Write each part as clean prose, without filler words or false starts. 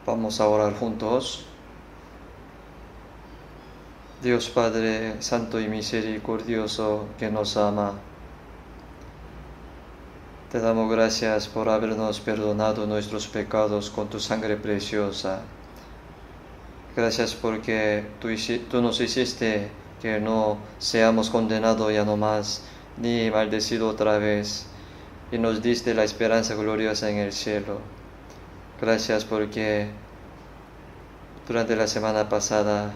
Vamos a orar juntos. Dios Padre Santo y Misericordioso que nos ama, te damos gracias por habernos perdonado nuestros pecados con tu sangre preciosa. Gracias porque tú nos hiciste que no seamos condenados ya no más, ni maldecidos otra vez, y nos diste la esperanza gloriosa en el cielo. Gracias porque durante la semana pasada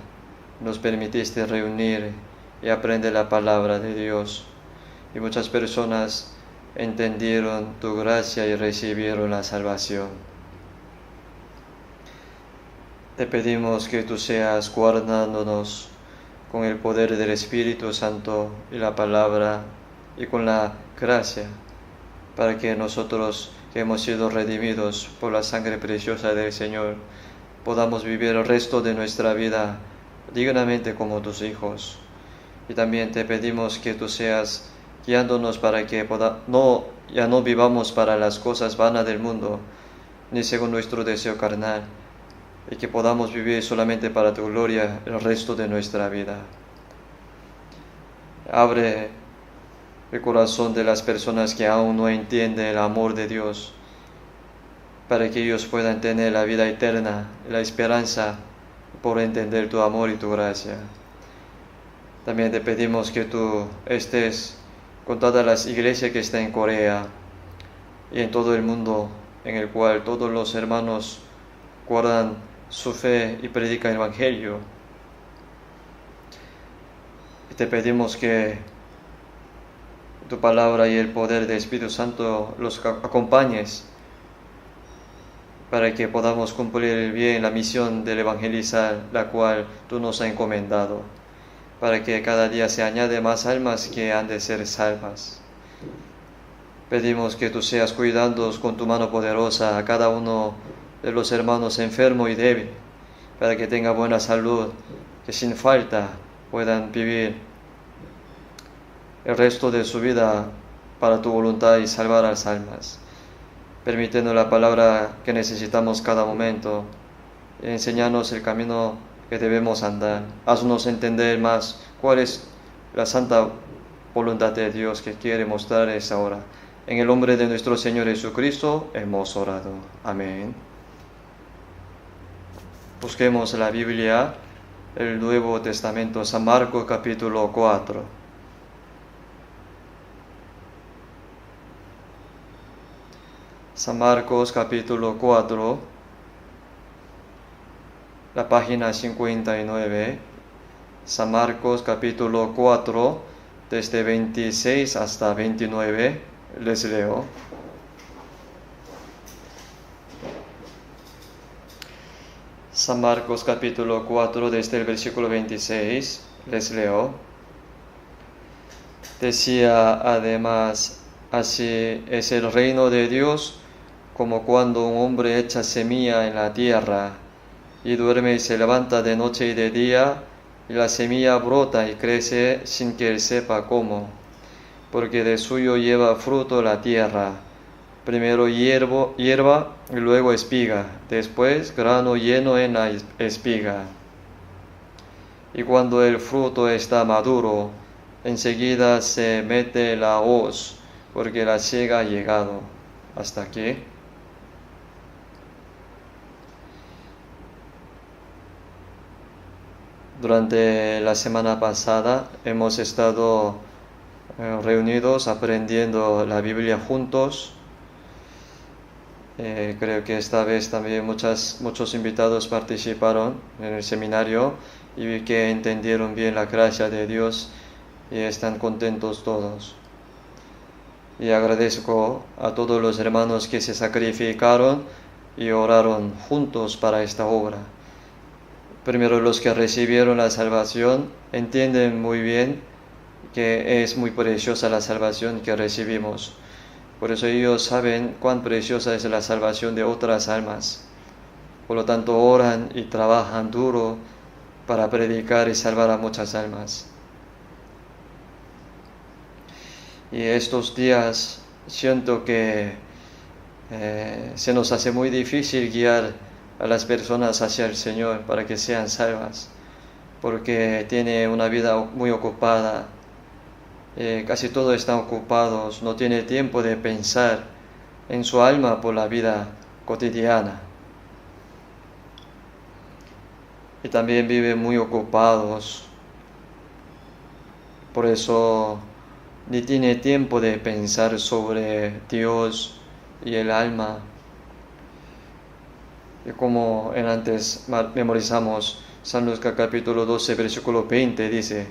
nos permitiste reunir y aprender la palabra de Dios, y muchas personas entendieron tu gracia y recibieron la salvación. Te pedimos que tú seas guardándonos con el poder del Espíritu Santo y la palabra y con la gracia, para que nosotros que hemos sido redimidos por la sangre preciosa del Señor, podamos vivir el resto de nuestra vida dignamente como tus hijos. Y también te pedimos que tú seas guiándonos para que ya no vivamos para las cosas vanas del mundo, ni según nuestro deseo carnal, y que podamos vivir solamente para tu gloria el resto de nuestra vida. Abre el corazón de las personas que aún no entienden el amor de Dios, para que ellos puedan tener la vida eterna, la esperanza por entender tu amor y tu gracia. También te pedimos que tú estés con todas las iglesias que están en Corea y en todo el mundo, en el cual todos los hermanos guardan su fe y predican el Evangelio. Y te pedimos que tu palabra y el poder del Espíritu Santo los acompañes, para que podamos cumplir bien la misión del evangelizar, la cual tú nos has encomendado, para que cada día se añade más almas que han de ser salvas. Pedimos que tú seas cuidando con tu mano poderosa a cada uno de los hermanos enfermo y débil, para que tenga buena salud, que sin falta puedan vivir el resto de su vida para tu voluntad y salvar a las almas. Permitiendo la palabra que necesitamos cada momento, enséñanos el camino que debemos andar. Haznos entender más cuál es la santa voluntad de Dios que quiere mostrar esa hora. En el nombre de nuestro Señor Jesucristo hemos orado. Amén. Busquemos la Biblia, el Nuevo Testamento, San Marcos capítulo 4. San Marcos capítulo 4, la página 59. San Marcos capítulo 4, desde 26 hasta 29, les leo. San Marcos capítulo 4, desde el versículo 26, les leo. Decía además, así es el reino de Dios, como cuando un hombre echa semilla en la tierra, y duerme y se levanta de noche y de día, y la semilla brota y crece sin que él sepa cómo, porque de suyo lleva fruto la tierra, primero hierba y luego espiga, después grano lleno en la espiga. Y cuando el fruto está maduro, enseguida se mete la hoz, porque la siega ha llegado. Hasta aquí. Durante la semana pasada hemos estado reunidos aprendiendo la Biblia juntos. Creo que esta vez también muchos invitados participaron en el seminario y vi que entendieron bien la gracia de Dios y están contentos todos. Y agradezco a todos los hermanos que se sacrificaron y oraron juntos para esta obra. Primero, los que recibieron la salvación entienden muy bien que es muy preciosa la salvación que recibimos. Por eso ellos saben cuán preciosa es la salvación de otras almas. Por lo tanto, oran y trabajan duro para predicar y salvar a muchas almas. Y estos días siento que se nos hace muy difícil guiar a las personas hacia el Señor para que sean salvas, porque tiene una vida muy ocupada, casi todos están ocupados, no tiene tiempo de pensar en su alma por la vida cotidiana. Y también viven muy ocupados, por eso ni tiene tiempo de pensar sobre Dios y el alma. Y como antes memorizamos, San Lucas capítulo 12, versículo 20 dice: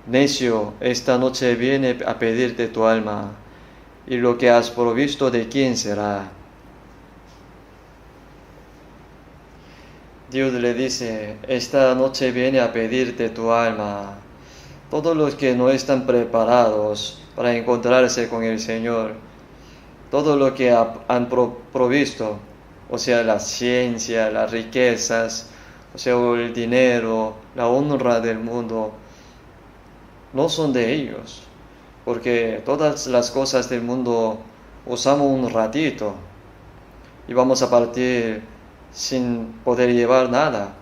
necio, esta noche viene a pedirte tu alma, y lo que has provisto, ¿de quién será? Dios le dice: esta noche viene a pedirte tu alma. Todos los que no están preparados para encontrarse con el Señor, todo lo que han provisto, o sea, la ciencia, las riquezas, o sea, el dinero, la honra del mundo, no son de ellos, porque todas las cosas del mundo usamos un ratito y vamos a partir sin poder llevar nada.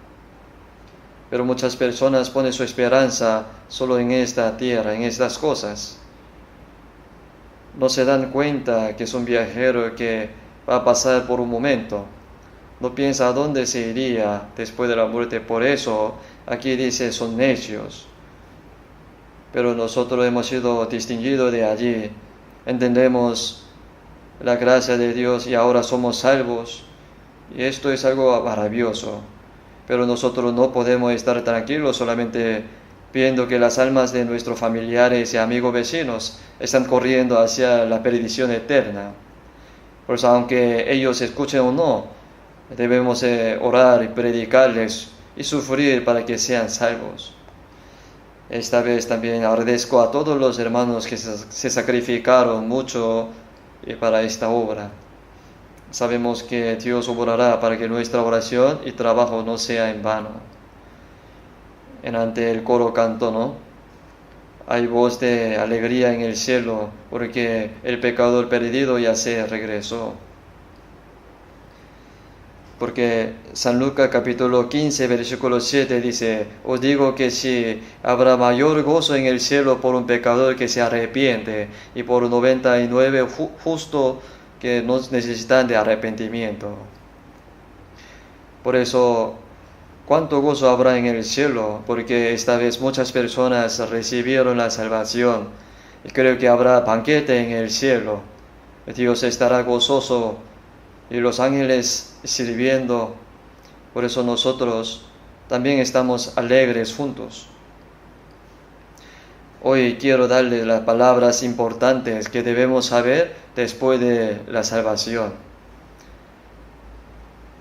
Pero muchas personas ponen su esperanza solo en esta tierra, en estas cosas. No se dan cuenta que es un viajero que va a pasar por un momento. No piensa a dónde se iría después de la muerte. Por eso aquí dice: son necios. Pero nosotros hemos sido distinguidos de allí. Entendemos la gracia de Dios y ahora somos salvos. Y esto es algo maravilloso. Pero nosotros no podemos estar tranquilos solamente viendo que las almas de nuestros familiares y amigos vecinos están corriendo hacia la perdición eterna. Por eso, aunque ellos escuchen o no, debemos orar y predicarles y sufrir para que sean salvos. Esta vez también agradezco a todos los hermanos que se sacrificaron mucho para esta obra. Sabemos que Dios obrará para que nuestra oración y trabajo no sea en vano. Ante el coro canto, ¿no? Hay voz de alegría en el cielo, porque el pecador perdido ya se regresó. Porque San Lucas capítulo 15, versículo 7 dice: os digo que si habrá mayor gozo en el cielo por un pecador que se arrepiente y por 99 justos que no necesitan de arrepentimiento. Por eso, ¿cuánto gozo habrá en el cielo? Porque esta vez muchas personas recibieron la salvación. Y creo que habrá banquete en el cielo. Dios estará gozoso y los ángeles sirviendo. Por eso nosotros también estamos alegres juntos. Hoy quiero darles las palabras importantes que debemos saber después de la salvación.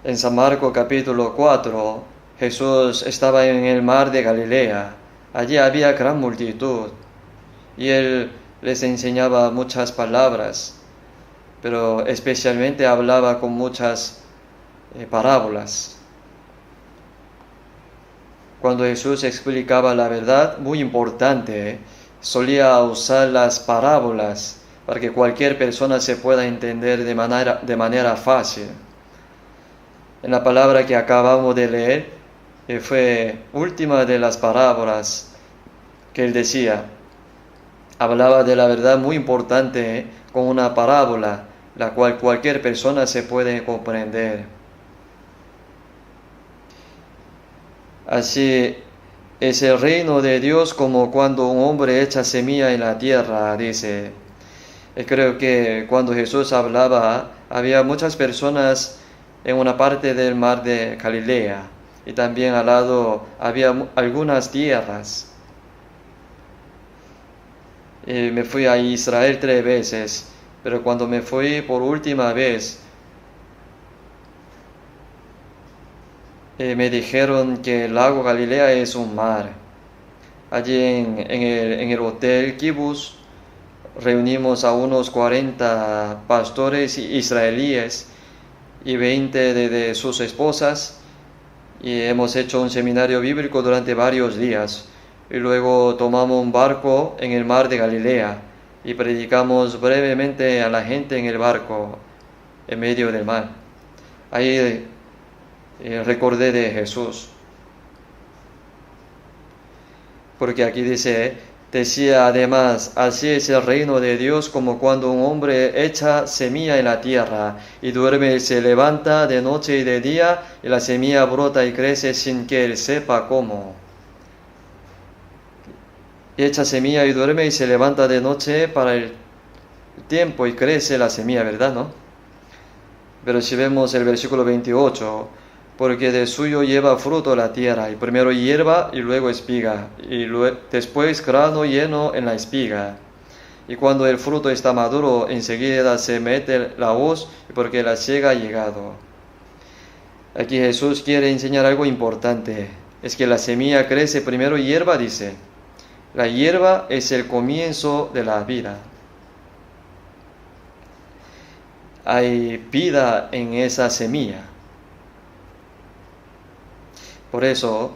En San Marcos capítulo 4, Jesús estaba en el mar de Galilea. Allí había gran multitud y Él les enseñaba muchas palabras, pero especialmente hablaba con muchas parábolas. Cuando Jesús explicaba la verdad, muy importante, solía usar las parábolas para que cualquier persona se pueda entender de manera fácil. En la palabra que acabamos de leer, fue última de las parábolas que él decía. Hablaba de la verdad muy importante con una parábola, la cual cualquier persona se puede comprender. Así es el reino de Dios como cuando un hombre echa semilla en la tierra, dice. Creo que cuando Jesús hablaba, había muchas personas en una parte del mar de Galilea y también al lado había algunas tierras. Me fui a Israel 3 veces, pero cuando me fui por última vez, me dijeron que el lago Galilea es un mar. Allí en el hotel Kibbutz reunimos a unos 40 pastores israelíes y 20 de sus esposas y hemos hecho un seminario bíblico durante varios días. Y luego tomamos un barco en el mar de Galilea y predicamos brevemente a la gente en el barco en medio del mar. Ahí recordé de Jesús. Porque aquí decía además, así es el reino de Dios como cuando un hombre echa semilla en la tierra y duerme y se levanta de noche y de día y la semilla brota y crece sin que él sepa cómo. Y echa semilla y duerme y se levanta de noche para el tiempo y crece la semilla, ¿verdad, no? Pero si vemos el versículo 28, porque de suyo lleva fruto la tierra, y primero hierba y luego espiga, y después grano lleno en la espiga. Y cuando el fruto está maduro, enseguida se mete la hoz, porque la siega ha llegado. Aquí Jesús quiere enseñar algo importante, es que la semilla crece primero hierba, dice. La hierba es el comienzo de la vida. Hay vida en esa semilla. Por eso,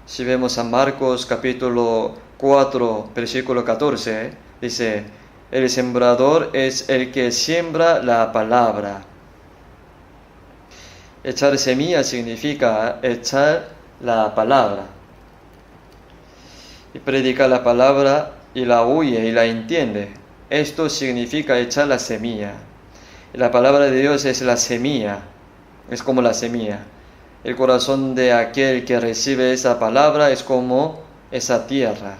si vemos a Marcos capítulo 4, versículo 14, dice, el sembrador es el que siembra la palabra. Echar semilla significa echar la palabra. Y predica la palabra y la oye y la entiende. Esto significa echar la semilla. La palabra de Dios es la semilla, es como la semilla. El corazón de aquel que recibe esa palabra es como esa tierra.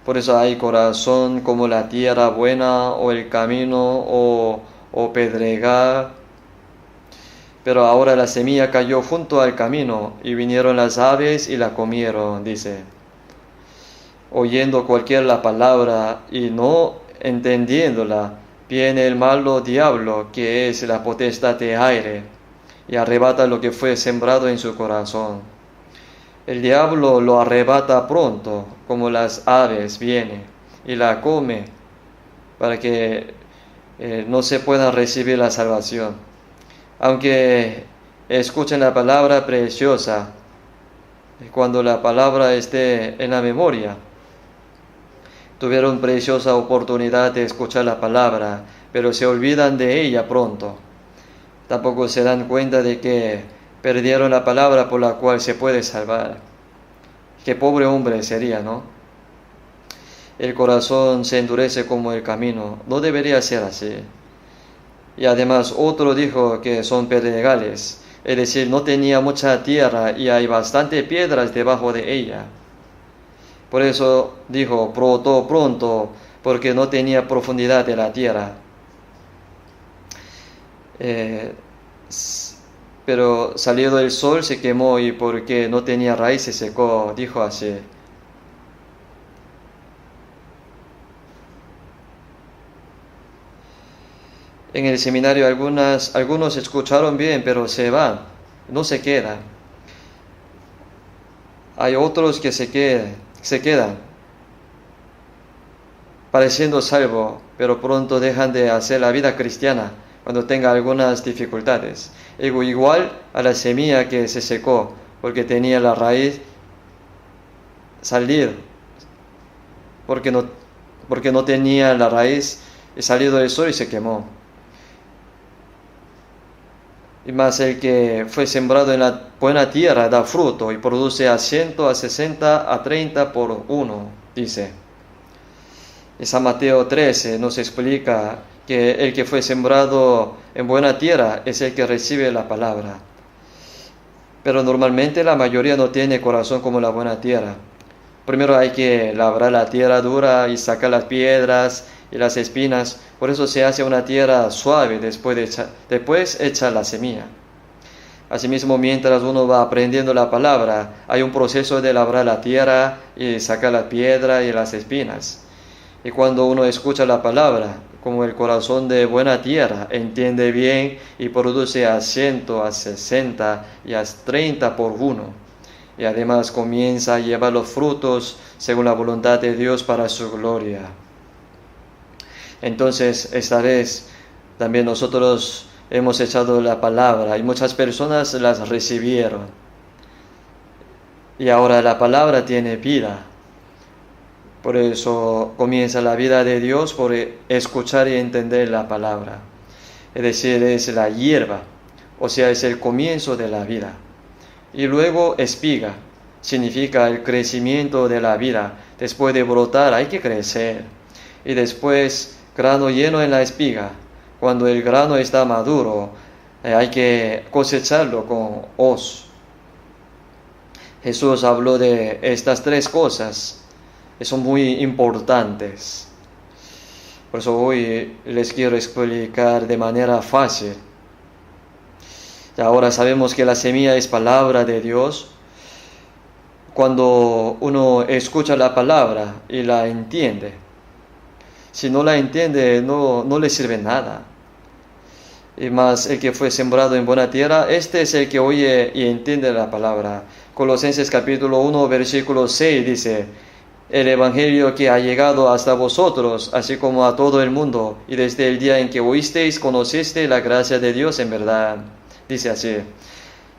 Por eso hay corazón como la tierra buena o el camino o pedregal. Pero ahora la semilla cayó junto al camino y vinieron las aves y la comieron, dice. Oyendo cualquier la palabra y no entendiéndola, viene el malo diablo, que es la potestad de aire, y arrebata lo que fue sembrado en su corazón. El diablo lo arrebata pronto, como las aves viene, y la come, para que no se pueda recibir la salvación. Aunque escuchen la palabra preciosa, cuando la palabra esté en la memoria, tuvieron preciosa oportunidad de escuchar la palabra, pero se olvidan de ella pronto. Tampoco se dan cuenta de que perdieron la palabra por la cual se puede salvar. Qué pobre hombre sería, ¿no? El corazón se endurece como el camino. No debería ser así. Y además otro dijo que son pedregales, es decir, no tenía mucha tierra y hay bastante piedras debajo de ella. Por eso dijo, brotó pronto, porque no tenía profundidad de la tierra. Pero salido el sol se quemó y porque no tenía raíz se secó, dijo así. En el seminario algunos escucharon bien, pero se van, no se quedan. Hay otros que se quedan, pareciendo salvo, pero pronto dejan de hacer la vida cristiana cuando tenga algunas dificultades. Igual a la semilla que se secó, porque tenía la raíz salir, porque no tenía la raíz, y salido el sol y se quemó. Y más el que fue sembrado en la buena tierra da fruto y produce a 100, a 60, a 30 por uno, dice. En San Mateo 13 nos explica que el que fue sembrado en buena tierra es el que recibe la palabra. Pero normalmente la mayoría no tiene corazón como la buena tierra. Primero hay que labrar la tierra dura y sacar las piedras y las espinas. Por eso se hace una tierra suave después echa la semilla. Asimismo, mientras uno va aprendiendo la palabra, hay un proceso de labrar la tierra y sacar la piedra y las espinas. Y cuando uno escucha la palabra, como el corazón de buena tierra, entiende bien y produce a 100, a 60 y a 30 por uno. Y además comienza a llevar los frutos según la voluntad de Dios para su gloria. Entonces, esta vez también nosotros hemos echado la palabra y muchas personas las recibieron. Y ahora la palabra tiene vida. Por eso comienza la vida de Dios por escuchar y entender la palabra. Es decir, es la hierba o sea, es el comienzo de la vida. Y luego espiga, significa el crecimiento de la vida. Después de brotar hay que crecer. Y después grano lleno en la espiga. Cuando el grano está maduro, hay que cosecharlo con hoz. Jesús habló de estas tres cosas, que son muy importantes. Por eso hoy les quiero explicar de manera fácil. Y ahora sabemos que la semilla es palabra de Dios. Cuando uno escucha la palabra y la entiende, si no la entiende, no le sirve nada. Y más el que fue sembrado en buena tierra, este es el que oye y entiende la palabra. Colosenses capítulo 1, versículo 6 dice: el evangelio que ha llegado hasta vosotros, así como a todo el mundo, y desde el día en que oísteis, conocisteis la gracia de Dios en verdad. Dice así.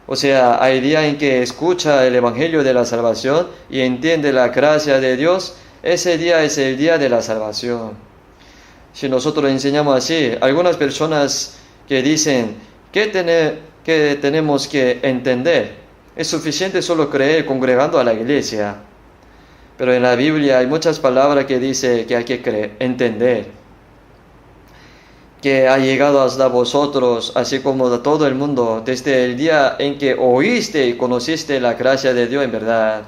O sea, hay día en que escucha el evangelio de la salvación y entiende la gracia de Dios. Ese día es el día de la salvación. Si nosotros enseñamos así, algunas personas que dicen que tenemos que entender, es suficiente solo creer congregando a la iglesia. Pero en la Biblia hay muchas palabras que dice que hay que entender. Que ha llegado hasta vosotros, así como a todo el mundo, desde el día en que oíste y conociste la gracia de Dios en verdad.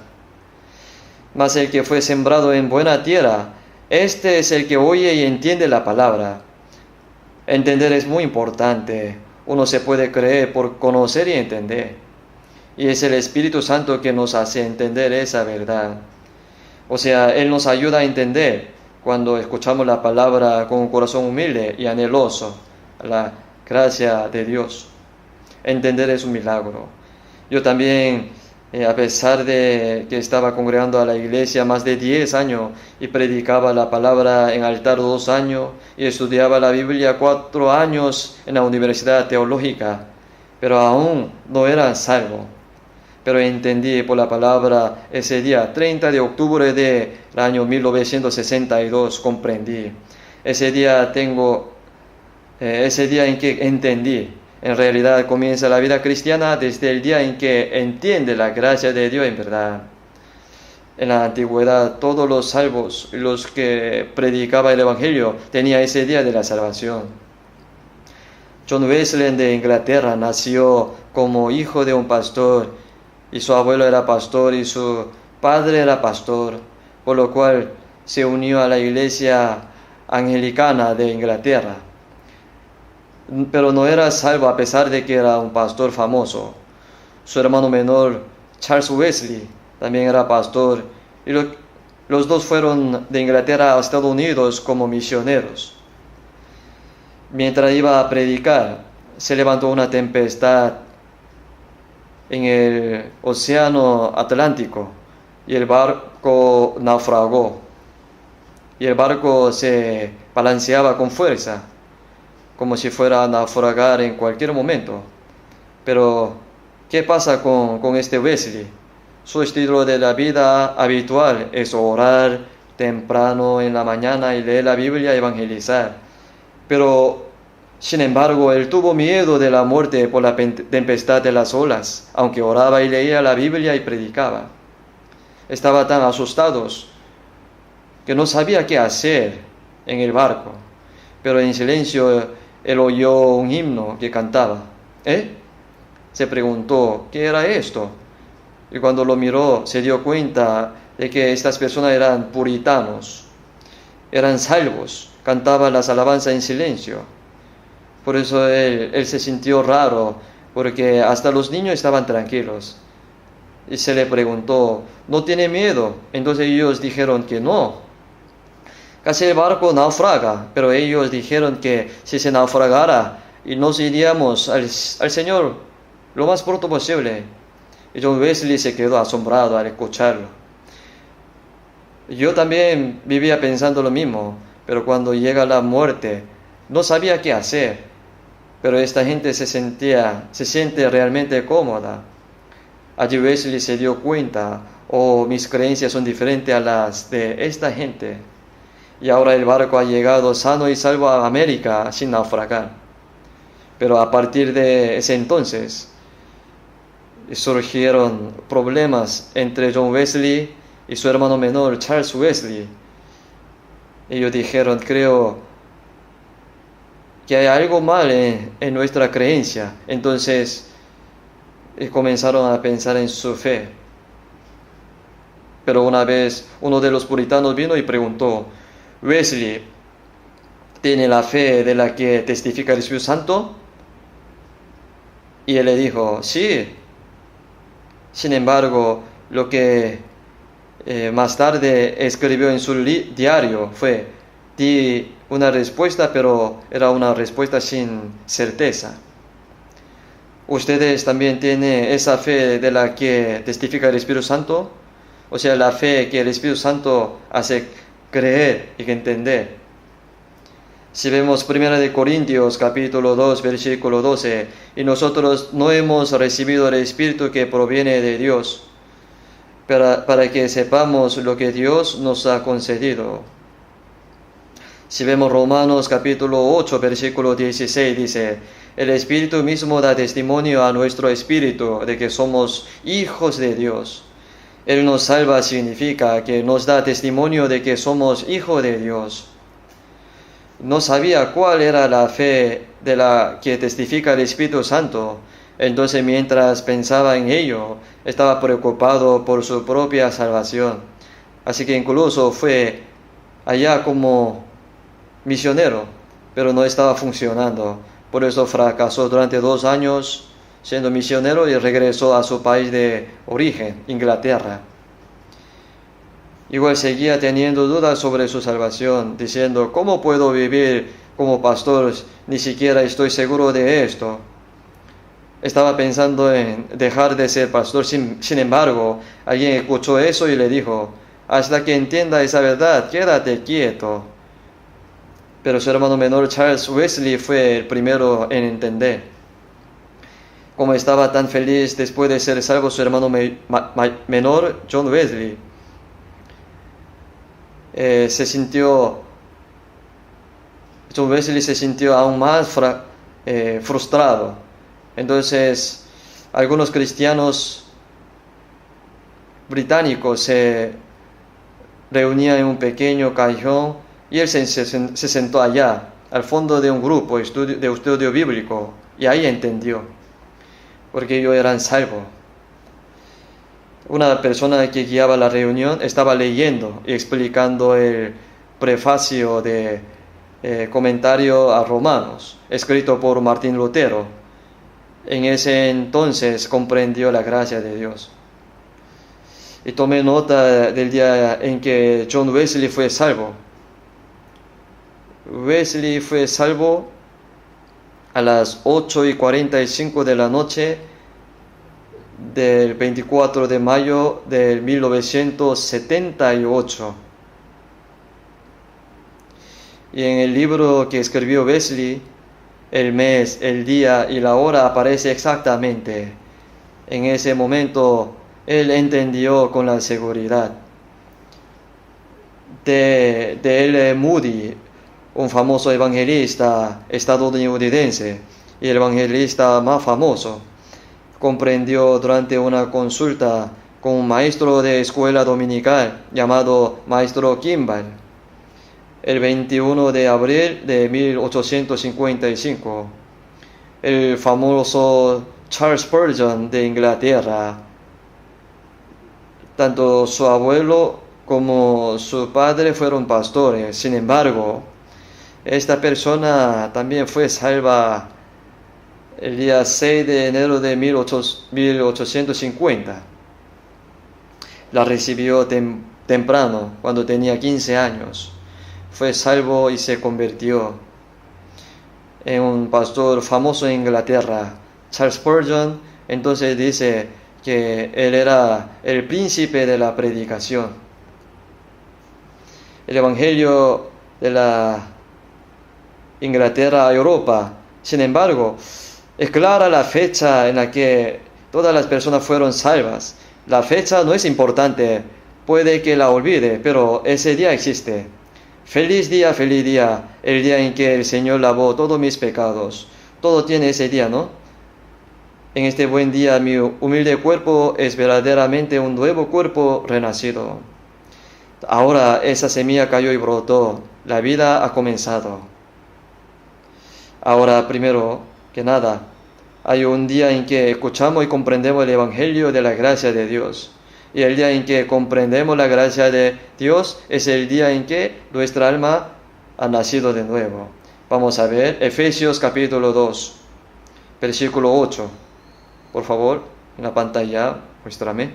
Mas el que fue sembrado en buena tierra, este es el que oye y entiende la palabra. Entender es muy importante. Uno se puede creer por conocer y entender. Y es el Espíritu Santo que nos hace entender esa verdad. O sea, Él nos ayuda a entender cuando escuchamos la palabra con un corazón humilde y anheloso, la gracia de Dios. Entender es un milagro. Yo también, a pesar de que estaba congregando a la iglesia más de 10 años y predicaba la palabra en altar 2 años y estudiaba la Biblia 4 años en la Universidad Teológica, pero aún no era salvo. Pero entendí por la palabra ese día, 30 de octubre del año 1962, comprendí. Ese día en que entendí. En realidad comienza la vida cristiana desde el día en que entiende la gracia de Dios en verdad. En la antigüedad, todos los salvos, los que predicaban el Evangelio, tenían ese día de la salvación. John Wesley de Inglaterra nació como hijo de un pastor, y su abuelo era pastor y su padre era pastor, por lo cual se unió a la iglesia anglicana de Inglaterra. Pero no era salvo a pesar de que era un pastor famoso. Su hermano menor, Charles Wesley, también era pastor, y los dos fueron de Inglaterra a Estados Unidos como misioneros. Mientras iba a predicar, se levantó una tempestad en el océano Atlántico y el barco naufragó. Y el barco se balanceaba con fuerza, como si fuera a naufragar en cualquier momento. Pero, ¿qué pasa con este Wesley? Su estilo de la vida habitual es orar temprano en la mañana y leer la Biblia y evangelizar. Pero, sin embargo, él tuvo miedo de la muerte por la tempestad de las olas, aunque oraba y leía la Biblia y predicaba. Estaba tan asustados que no sabía qué hacer en el barco, pero en silencio él oyó un himno que cantaba. Se preguntó, ¿qué era esto? Y cuando lo miró, se dio cuenta de que estas personas eran puritanos, eran salvos, cantaban las alabanzas en silencio. Por eso él se sintió raro, porque hasta los niños estaban tranquilos. Y se le preguntó, ¿no tiene miedo? Entonces ellos dijeron que no. Casi el barco naufraga, pero ellos dijeron que si se naufragara y nos iríamos al Señor lo más pronto posible. Y John Wesley se quedó asombrado al escucharlo. Yo también vivía pensando lo mismo, pero cuando llega la muerte, no sabía qué hacer. Pero esta gente se siente realmente cómoda. Allí Wesley se dio cuenta, mis creencias son diferentes a las de esta gente. Y ahora el barco ha llegado sano y salvo a América sin naufragar. Pero a partir de ese entonces surgieron problemas entre John Wesley y su hermano menor Charles Wesley. Ellos dijeron, creo que hay algo mal en nuestra creencia. Entonces comenzaron a pensar en su fe. Pero una vez uno de los puritanos vino y preguntó, Wesley, ¿tiene la fe de la que testifica el Espíritu Santo? Y él le dijo, sí. Sin embargo, lo que más tarde escribió en su diario fue, di una respuesta, pero era una respuesta sin certeza. ¿Ustedes también tienen esa fe de la que testifica el Espíritu Santo? O sea, la fe que el Espíritu Santo hace creer y entender. Si vemos 1 Corintios capítulo 2, versículo 12, y nosotros no hemos recibido el Espíritu que proviene de Dios, para que sepamos lo que Dios nos ha concedido. Si vemos Romanos capítulo 8, versículo 16, dice, el Espíritu mismo da testimonio a nuestro espíritu de que somos hijos de Dios. Él nos salva significa que nos da testimonio de que somos hijos de Dios. No sabía cuál era la fe de la que testifica el Espíritu Santo. Entonces, mientras pensaba en ello, estaba preocupado por su propia salvación. Así que incluso fue allá como misionero, pero no estaba funcionando. Por eso fracasó durante 2 años siendo misionero y regresó a su país de origen, Inglaterra. Igual seguía teniendo dudas sobre su salvación, diciendo, ¿cómo puedo vivir como pastor? Ni siquiera estoy seguro de esto. Estaba pensando en dejar de ser pastor. Sin embargo, alguien escuchó eso y le dijo, hasta que entienda esa verdad, quédate quieto. Pero su hermano menor Charles Wesley fue el primero en entender. Como estaba tan feliz después de ser salvo su hermano menor, John Wesley, John Wesley se sintió aún más frustrado. Entonces, algunos cristianos británicos se reunían en un pequeño callejón y él se sentó allá, al fondo de un grupo de estudio bíblico, y ahí entendió, porque ellos eran salvos. Una persona que guiaba la reunión estaba leyendo y explicando el prefacio de comentario a Romanos, escrito por Martín Lutero. En ese entonces comprendió la gracia de Dios. Y tomé nota del día en que John Wesley fue salvo. Wesley fue salvo a las 8:45 de la noche del 24 de mayo de 1978. Y en el libro que escribió Wesley, el mes, el día y la hora aparece exactamente. En ese momento, él entendió con la seguridad. De L. Moody, un famoso evangelista estadounidense y el evangelista más famoso, comprendió durante una consulta con un maestro de escuela dominical llamado Maestro Kimball, el 21 de abril de 1855. El famoso Charles Spurgeon de Inglaterra, tanto su abuelo como su padre fueron pastores. Sin embargo, esta persona también fue salva el día 6 de enero de 1850. La recibió temprano, cuando tenía 15 años. Fue salvo y se convirtió en un pastor famoso en Inglaterra. Charles Spurgeon entonces dice que él era el príncipe de la predicación. El evangelio de la Inglaterra a Europa, sin embargo, es clara la fecha en la que todas las personas fueron salvas. La fecha no es importante, puede que la olvide, pero ese día existe. Feliz día, el día en que el Señor lavó todos mis pecados, todo tiene ese día, ¿no? En este buen día mi humilde cuerpo es verdaderamente un nuevo cuerpo renacido. Ahora esa semilla cayó y brotó, la vida ha comenzado. Ahora, primero que nada, hay un día en que escuchamos y comprendemos el Evangelio de la gracia de Dios. Y el día en que comprendemos la gracia de Dios es el día en que nuestra alma ha nacido de nuevo. Vamos a ver Efesios capítulo 2, versículo 8. Por favor, en la pantalla, muéstrame.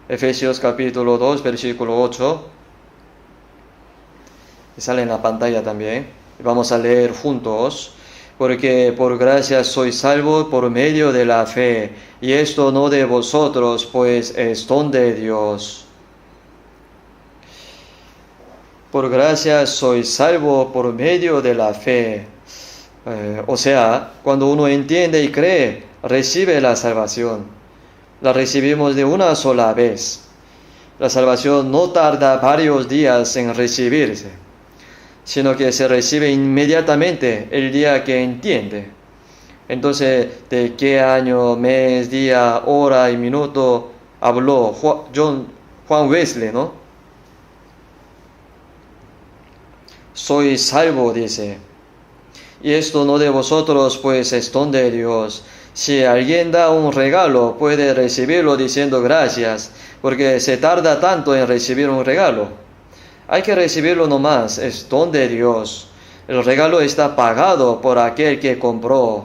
Efesios capítulo 2, versículo 8. Sale en la pantalla también. Vamos a leer juntos. Porque por gracia sois salvos por medio de la fe, y esto no de vosotros, pues es don de Dios. Por gracia sois salvos por medio de la fe. O sea, cuando uno entiende y cree, recibe la salvación. La recibimos de una sola vez. La salvación no tarda varios días en recibirse, sino que se recibe inmediatamente el día que entiende. Entonces, ¿de qué año, mes, día, hora y minuto habló Juan Wesley, no? Soy salvo, dice. Y esto no de vosotros, pues es don de Dios. Si alguien da un regalo, puede recibirlo diciendo gracias, porque se tarda tanto en recibir un regalo. Hay que recibirlo nomás, es don de Dios. El regalo está pagado por aquel que compró.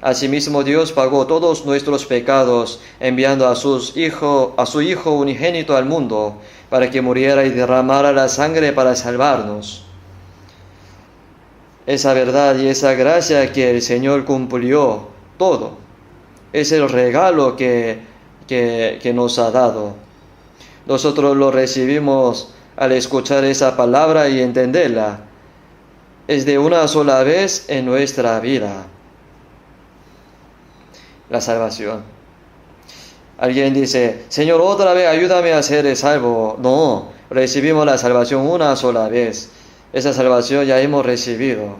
Asimismo Dios pagó todos nuestros pecados, enviando a su Hijo unigénito al mundo, para que muriera y derramara la sangre para salvarnos. Esa verdad y esa gracia que el Señor cumplió todo, es el regalo que nos ha dado. Nosotros lo recibimos al escuchar esa palabra y entenderla. Es de una sola vez en nuestra vida. La salvación. Alguien dice, Señor, otra vez ayúdame a ser salvo. No, recibimos la salvación una sola vez. Esa salvación ya hemos recibido.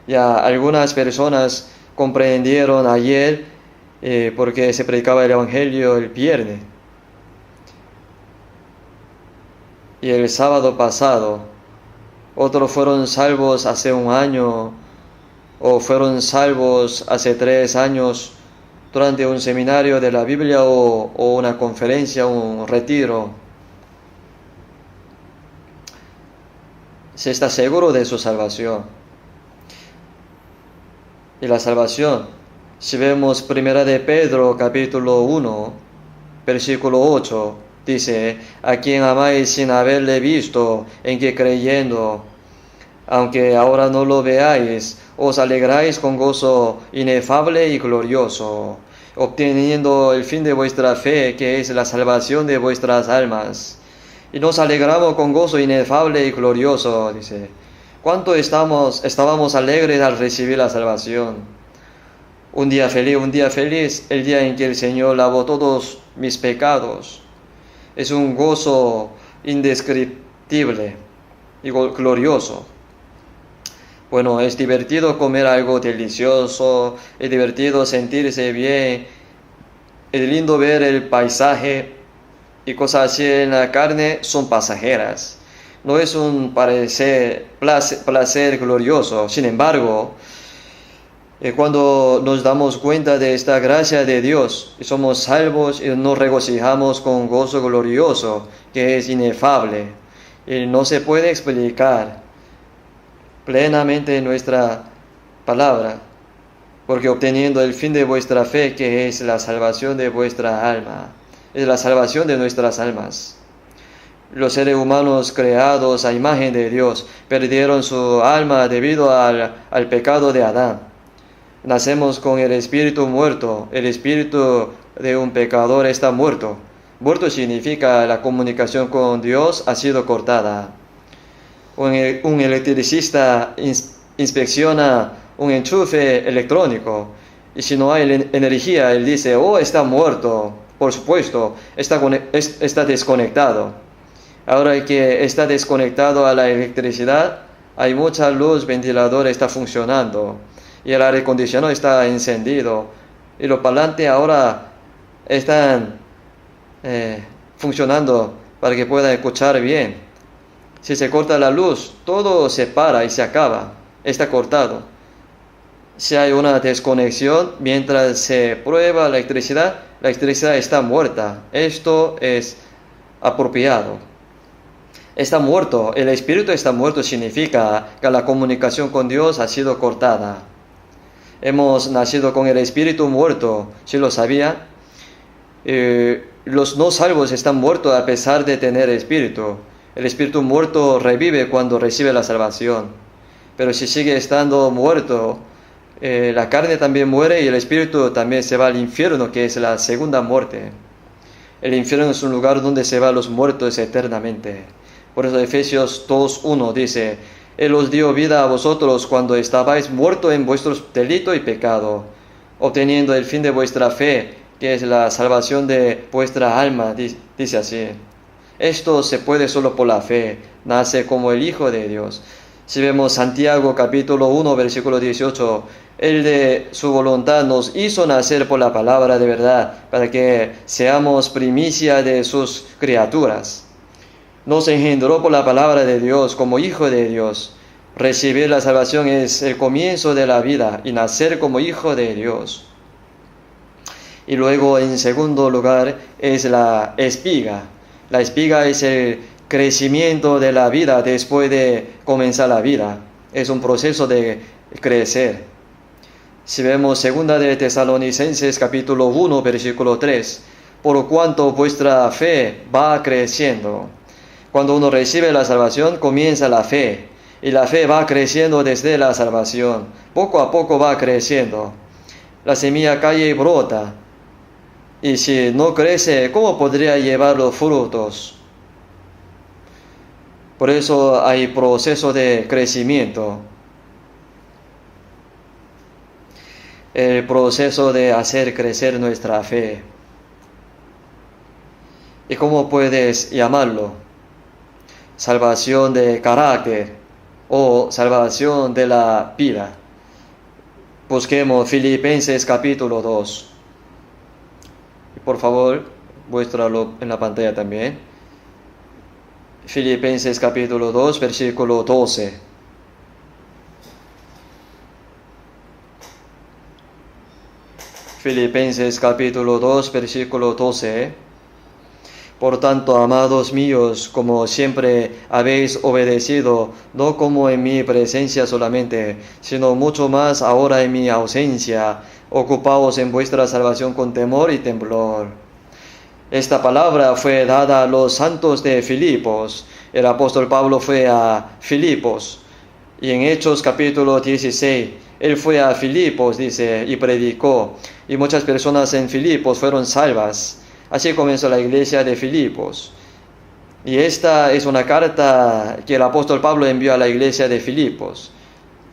Ya algunas personas comprendieron ayer porque se predicaba el Evangelio el viernes. Y el sábado pasado, otros fueron salvos hace un año, o fueron salvos hace 3 años durante un seminario de la Biblia o una conferencia, un retiro. Se está seguro de su salvación. Y la salvación, si vemos 1 de Pedro capítulo 1, versículo 8, dice, a quien amáis sin haberle visto, en que creyendo, aunque ahora no lo veáis, os alegráis con gozo inefable y glorioso, obteniendo el fin de vuestra fe, que es la salvación de vuestras almas. Y nos alegramos con gozo inefable y glorioso, dice. ¿Cuánto estábamos alegres al recibir la salvación? Un día feliz, el día en que el Señor lavó todos mis pecados. Es un gozo indescriptible y glorioso. Bueno, es divertido comer algo delicioso, es divertido sentirse bien, es lindo ver el paisaje y cosas así en la carne son pasajeras. No es un placer glorioso. Sin embargo, cuando nos damos cuenta de esta gracia de Dios y somos salvos y nos regocijamos con gozo glorioso que es inefable y no se puede explicar plenamente nuestra palabra, porque obteniendo el fin de vuestra fe, que es la salvación de vuestra alma, es la salvación de nuestras almas. Los seres humanos creados a imagen de Dios perdieron su alma debido al pecado de Adán. Nacemos con el espíritu muerto. El espíritu de un pecador está muerto. Muerto significa la comunicación con Dios ha sido cortada. Un electricista inspecciona un enchufe electrónico y si no hay energía, él dice, está muerto. Por supuesto, está desconectado. Ahora que está desconectado a la electricidad, hay mucha luz, ventilador está funcionando. y el aire acondicionado está encendido y los parlantes ahora están funcionando para que puedan escuchar bien. Si se corta la luz, todo se para y se acaba, está cortado. Si hay una desconexión mientras se prueba la electricidad está muerta. Esto es apropiado. Está muerto, el espíritu está muerto significa que la comunicación con Dios ha sido cortada. Hemos nacido con el espíritu muerto, ¿sí lo sabía? Los no salvos están muertos a pesar de tener espíritu. El espíritu muerto revive cuando recibe la salvación. Pero si sigue estando muerto, la carne también muere y el espíritu también se va al infierno, que es la segunda muerte. El infierno es un lugar donde se van los muertos eternamente. Por eso Efesios 2:1 dice: Él os dio vida a vosotros cuando estabais muertos en vuestros delitos y pecado, obteniendo el fin de vuestra fe, que es la salvación de vuestra alma, dice así. Esto se puede solo por la fe, nace como el Hijo de Dios. Si vemos Santiago capítulo 1, versículo 18, Él de su voluntad nos hizo nacer por la palabra de verdad, para que seamos primicia de sus criaturas. Nos engendró por la palabra de Dios como Hijo de Dios. Recibir la salvación es el comienzo de la vida y nacer como Hijo de Dios. Y luego, en segundo lugar, es la espiga. La espiga es el crecimiento de la vida después de comenzar la vida. Es un proceso de crecer. Si vemos 2 de Tesalonicenses capítulo 1, versículo 3, por cuanto vuestra fe va creciendo. Cuando uno recibe la salvación, comienza la fe. Y la fe va creciendo desde la salvación. Poco a poco va creciendo. La semilla cae y brota. Y si no crece, ¿cómo podría llevar los frutos? Por eso hay proceso de crecimiento. El proceso de hacer crecer nuestra fe. ¿Y cómo puedes llamarlo? Salvación de carácter o salvación de la vida. Busquemos Filipenses capítulo 2. Y por favor, muéstralo en la pantalla también. Filipenses capítulo 2, versículo 12. Filipenses capítulo 2, versículo 12. Por tanto, amados míos, como siempre habéis obedecido, no como en mi presencia solamente, sino mucho más ahora en mi ausencia, ocupaos en vuestra salvación con temor y temblor. Esta palabra fue dada a los santos de Filipos. El apóstol Pablo fue a Filipos. Y en Hechos capítulo 16, él fue a Filipos, dice, y predicó. Y muchas personas en Filipos fueron salvas. Así comenzó la iglesia de Filipos. Y esta es una carta que el apóstol Pablo envió a la iglesia de Filipos,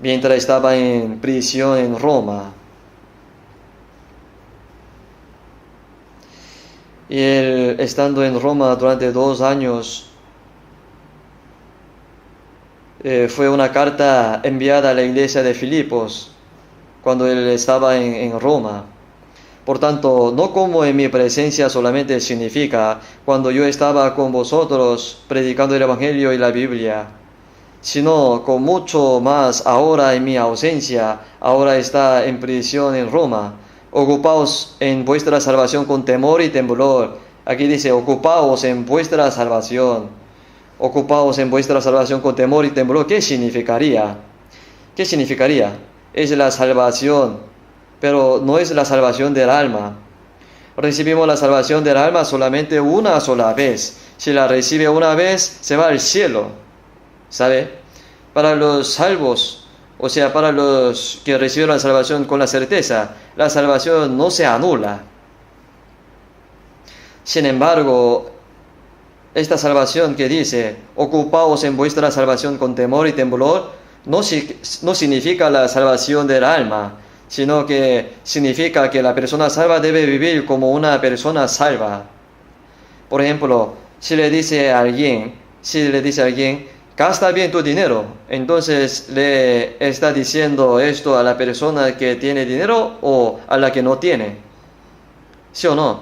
mientras estaba en prisión en Roma. Y él, estando en Roma durante 2 años, fue una carta enviada a la iglesia de Filipos, cuando él estaba en Roma. Por tanto, no como en mi presencia solamente significa cuando yo estaba con vosotros predicando el Evangelio y la Biblia, sino con mucho más ahora en mi ausencia, ahora está en prisión en Roma. Ocupaos en vuestra salvación con temor y temblor. Aquí dice, ocupaos en vuestra salvación. Ocupaos en vuestra salvación con temor y temblor. ¿Qué significaría? ¿Qué significaría? Es la salvación, pero no es la salvación del alma. Recibimos la salvación del alma solamente una sola vez. Si la recibe una vez, se va al cielo. ¿Sabe? Para los salvos, o sea, para los que reciben la salvación con la certeza, la salvación no se anula. Sin embargo, esta salvación que dice, ocupaos en vuestra salvación con temor y temblor, no significa la salvación del alma, sino que significa que la persona salva debe vivir como una persona salva. Por ejemplo, si le dice a alguien gasta bien tu dinero. Entonces le está diciendo esto a la persona que tiene dinero o a la que no tiene. ¿Sí o no?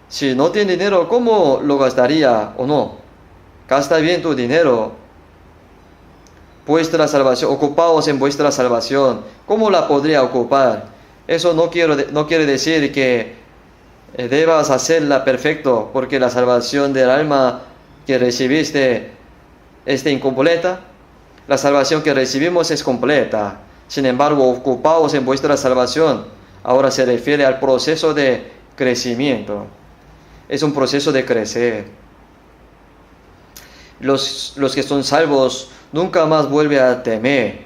Si no tiene dinero, ¿cómo lo gastaría o no? Gasta bien tu dinero. Vuestra salvación, ocupaos en vuestra salvación. ¿Cómo la podría ocupar? Eso no quiere decir que debas hacerla perfecto, porque la salvación del alma que recibiste es incompleta. La salvación que recibimos es completa. Sin embargo, ocupaos en vuestra salvación. Ahora se refiere al proceso de crecimiento. Es un proceso de crecer. Los que son salvos nunca más vuelven a temer,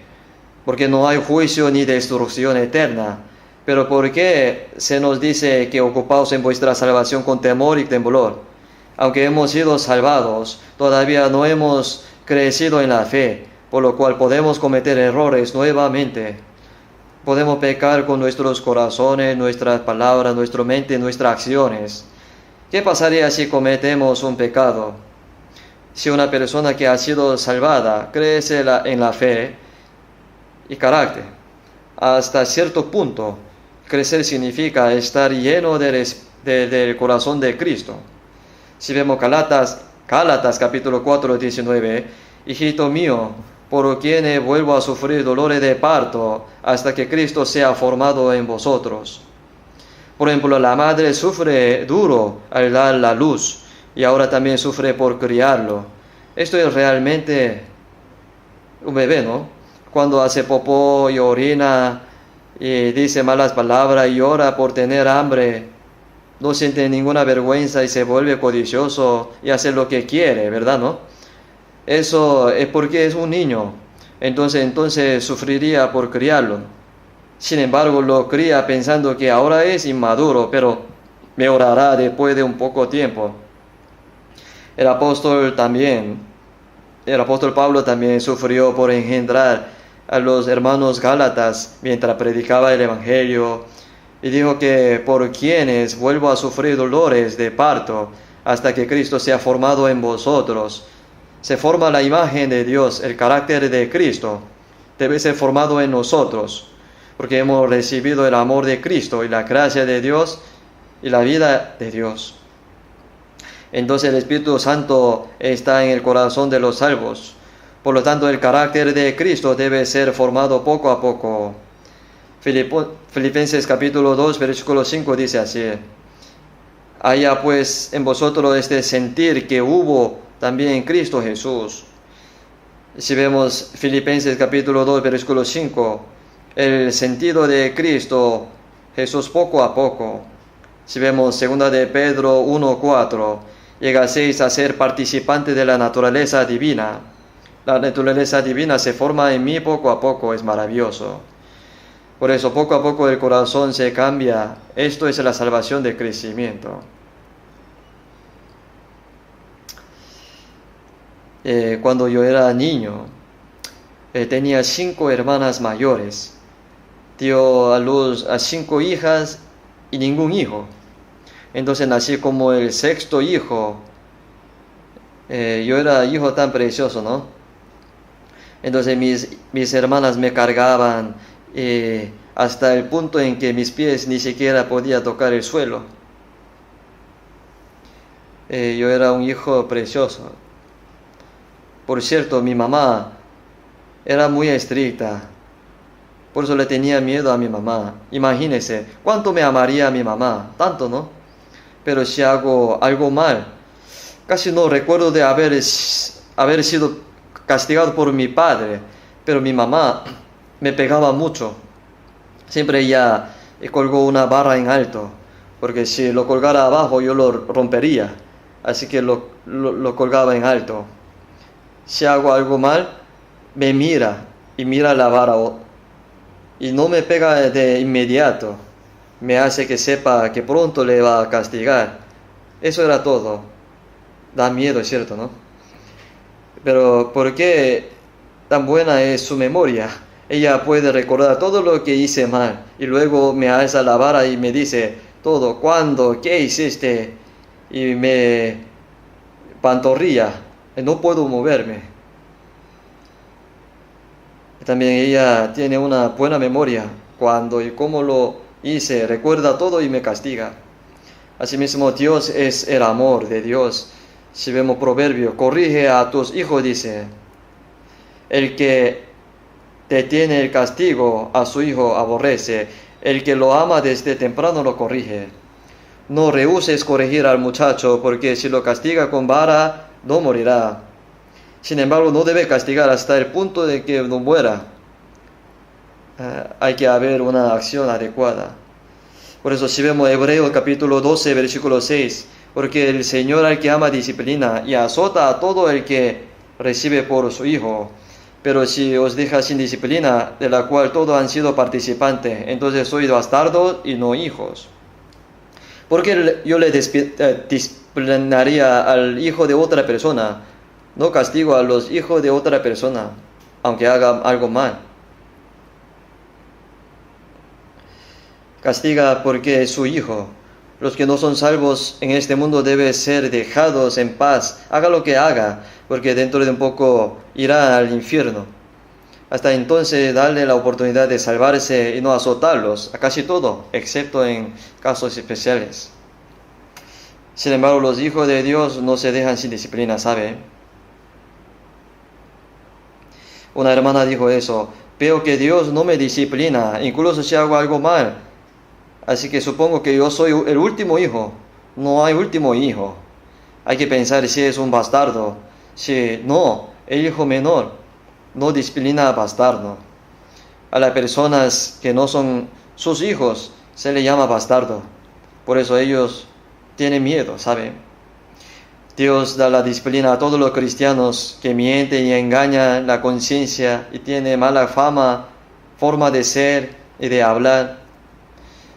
porque no hay juicio ni destrucción eterna. Pero ¿por qué se nos dice que ocupaos en vuestra salvación con temor y temblor? Aunque hemos sido salvados, todavía no hemos crecido en la fe, por lo cual podemos cometer errores nuevamente. Podemos pecar con nuestros corazones, nuestras palabras, nuestra mente, nuestras acciones. ¿Qué pasaría si cometemos un pecado? Si una persona que ha sido salvada crece en la fe y carácter, hasta cierto punto, crecer significa estar lleno del corazón de Cristo. Si vemos Gálatas capítulo 4, 19, hijito mío, por quien vuelvo a sufrir dolores de parto hasta que Cristo sea formado en vosotros. Por ejemplo, la madre sufre duro al dar la luz y ahora también sufre por criarlo. Esto es realmente un bebé, ¿no? Cuando hace popó y orina y dice malas palabras y llora por tener hambre, no siente ninguna vergüenza y se vuelve codicioso y hace lo que quiere, ¿verdad, no? Eso es porque es un niño, entonces sufriría por criarlo. Sin embargo, lo cría pensando que ahora es inmaduro, pero mejorará después de un poco tiempo. El apóstol Pablo también sufrió por engendrar a los hermanos Gálatas mientras predicaba el Evangelio, y dijo que por quienes vuelvo a sufrir dolores de parto hasta que Cristo sea formado en vosotros. Se forma la imagen de Dios, el carácter de Cristo debe ser formado en nosotros, porque hemos recibido el amor de Cristo y la gracia de Dios y la vida de Dios. Entonces el Espíritu Santo está en el corazón de los salvos. Por lo tanto, el carácter de Cristo debe ser formado poco a poco. Filipenses capítulo 2, versículo 5 dice así: haya pues en vosotros este sentir que hubo también en Cristo Jesús. Si vemos Filipenses capítulo 2, versículo 5, el sentido de Cristo Jesús poco a poco. Si vemos 2 de Pedro 1, 4, llegaseis a ser participantes de la naturaleza divina. La naturaleza divina se forma en mí poco a poco, es maravilloso. Por eso poco a poco el corazón se cambia. Esto es la salvación de crecimiento. Cuando yo era niño, tenía 5 hermanas mayores. Dio a luz a 5 hijas y ningún hijo. Entonces nací como el 6º hijo. Yo era hijo tan precioso, ¿no? Entonces mis hermanas me cargaban hasta el punto en que mis pies ni siquiera podían tocar el suelo. Yo era un hijo precioso. Por cierto, mi mamá era muy estricta. Por eso le tenía miedo a mi mamá. Imagínense, ¿cuánto me amaría a mi mamá? Tanto, ¿no? Pero si hago algo mal, casi no recuerdo de haber sido castigado por mi padre, pero mi mamá me pegaba mucho. Siempre ella colgó una barra en alto, porque si lo colgara abajo yo lo rompería. Así que lo colgaba en alto. Si hago algo mal, me mira y mira la vara y no me pega de inmediato. Me hace que sepa que pronto le va a castigar. Eso era todo. Da miedo, es cierto, ¿no? Pero ¿por qué tan buena es su memoria? Ella puede recordar todo lo que hice mal y luego me alza la vara y me dice todo, ¿cuándo? ¿Qué hiciste? Y me pantorrilla, no puedo moverme. También ella tiene una buena memoria. Cuando y cómo lo hice, recuerda todo y me castiga. Asimismo, Dios es el amor de Dios. Si vemos proverbio, corrige a tus hijos, dice. El que detiene el castigo a su hijo aborrece. El que lo ama desde temprano lo corrige. No rehuses corregir al muchacho, porque si lo castiga con vara, no morirá. Sin embargo, no debe castigar hasta el punto de que no muera. Hay que haber una acción adecuada. Por eso si vemos Hebreos capítulo 12, versículo 6, porque el Señor al que ama disciplina y azota a todo el que recibe por su hijo. Pero si os deja sin disciplina, de la cual todos han sido participantes, entonces sois bastardos y no hijos. Porque yo le disciplinaría al hijo de otra persona, no castigo a los hijos de otra persona, aunque haga algo mal. Castiga porque es su hijo. Los que no son salvos en este mundo deben ser dejados en paz, haga lo que haga, porque dentro de un poco irá al infierno. Hasta entonces darle la oportunidad de salvarse y no azotarlos, a casi todo, excepto en casos especiales. Sin embargo, los hijos de Dios no se dejan sin disciplina, ¿sabe? Una hermana dijo eso: veo que Dios no me disciplina, incluso si hago algo mal. Así que supongo que yo soy el último hijo. No hay último hijo. Hay que pensar si es un bastardo. Si no, el hijo menor no disciplina a bastardo. A las personas que no son sus hijos se le llama bastardo. Por eso ellos tienen miedo, ¿saben? Dios da la disciplina a todos los cristianos que mienten y engañan la conciencia y tienen mala forma de ser y de hablar.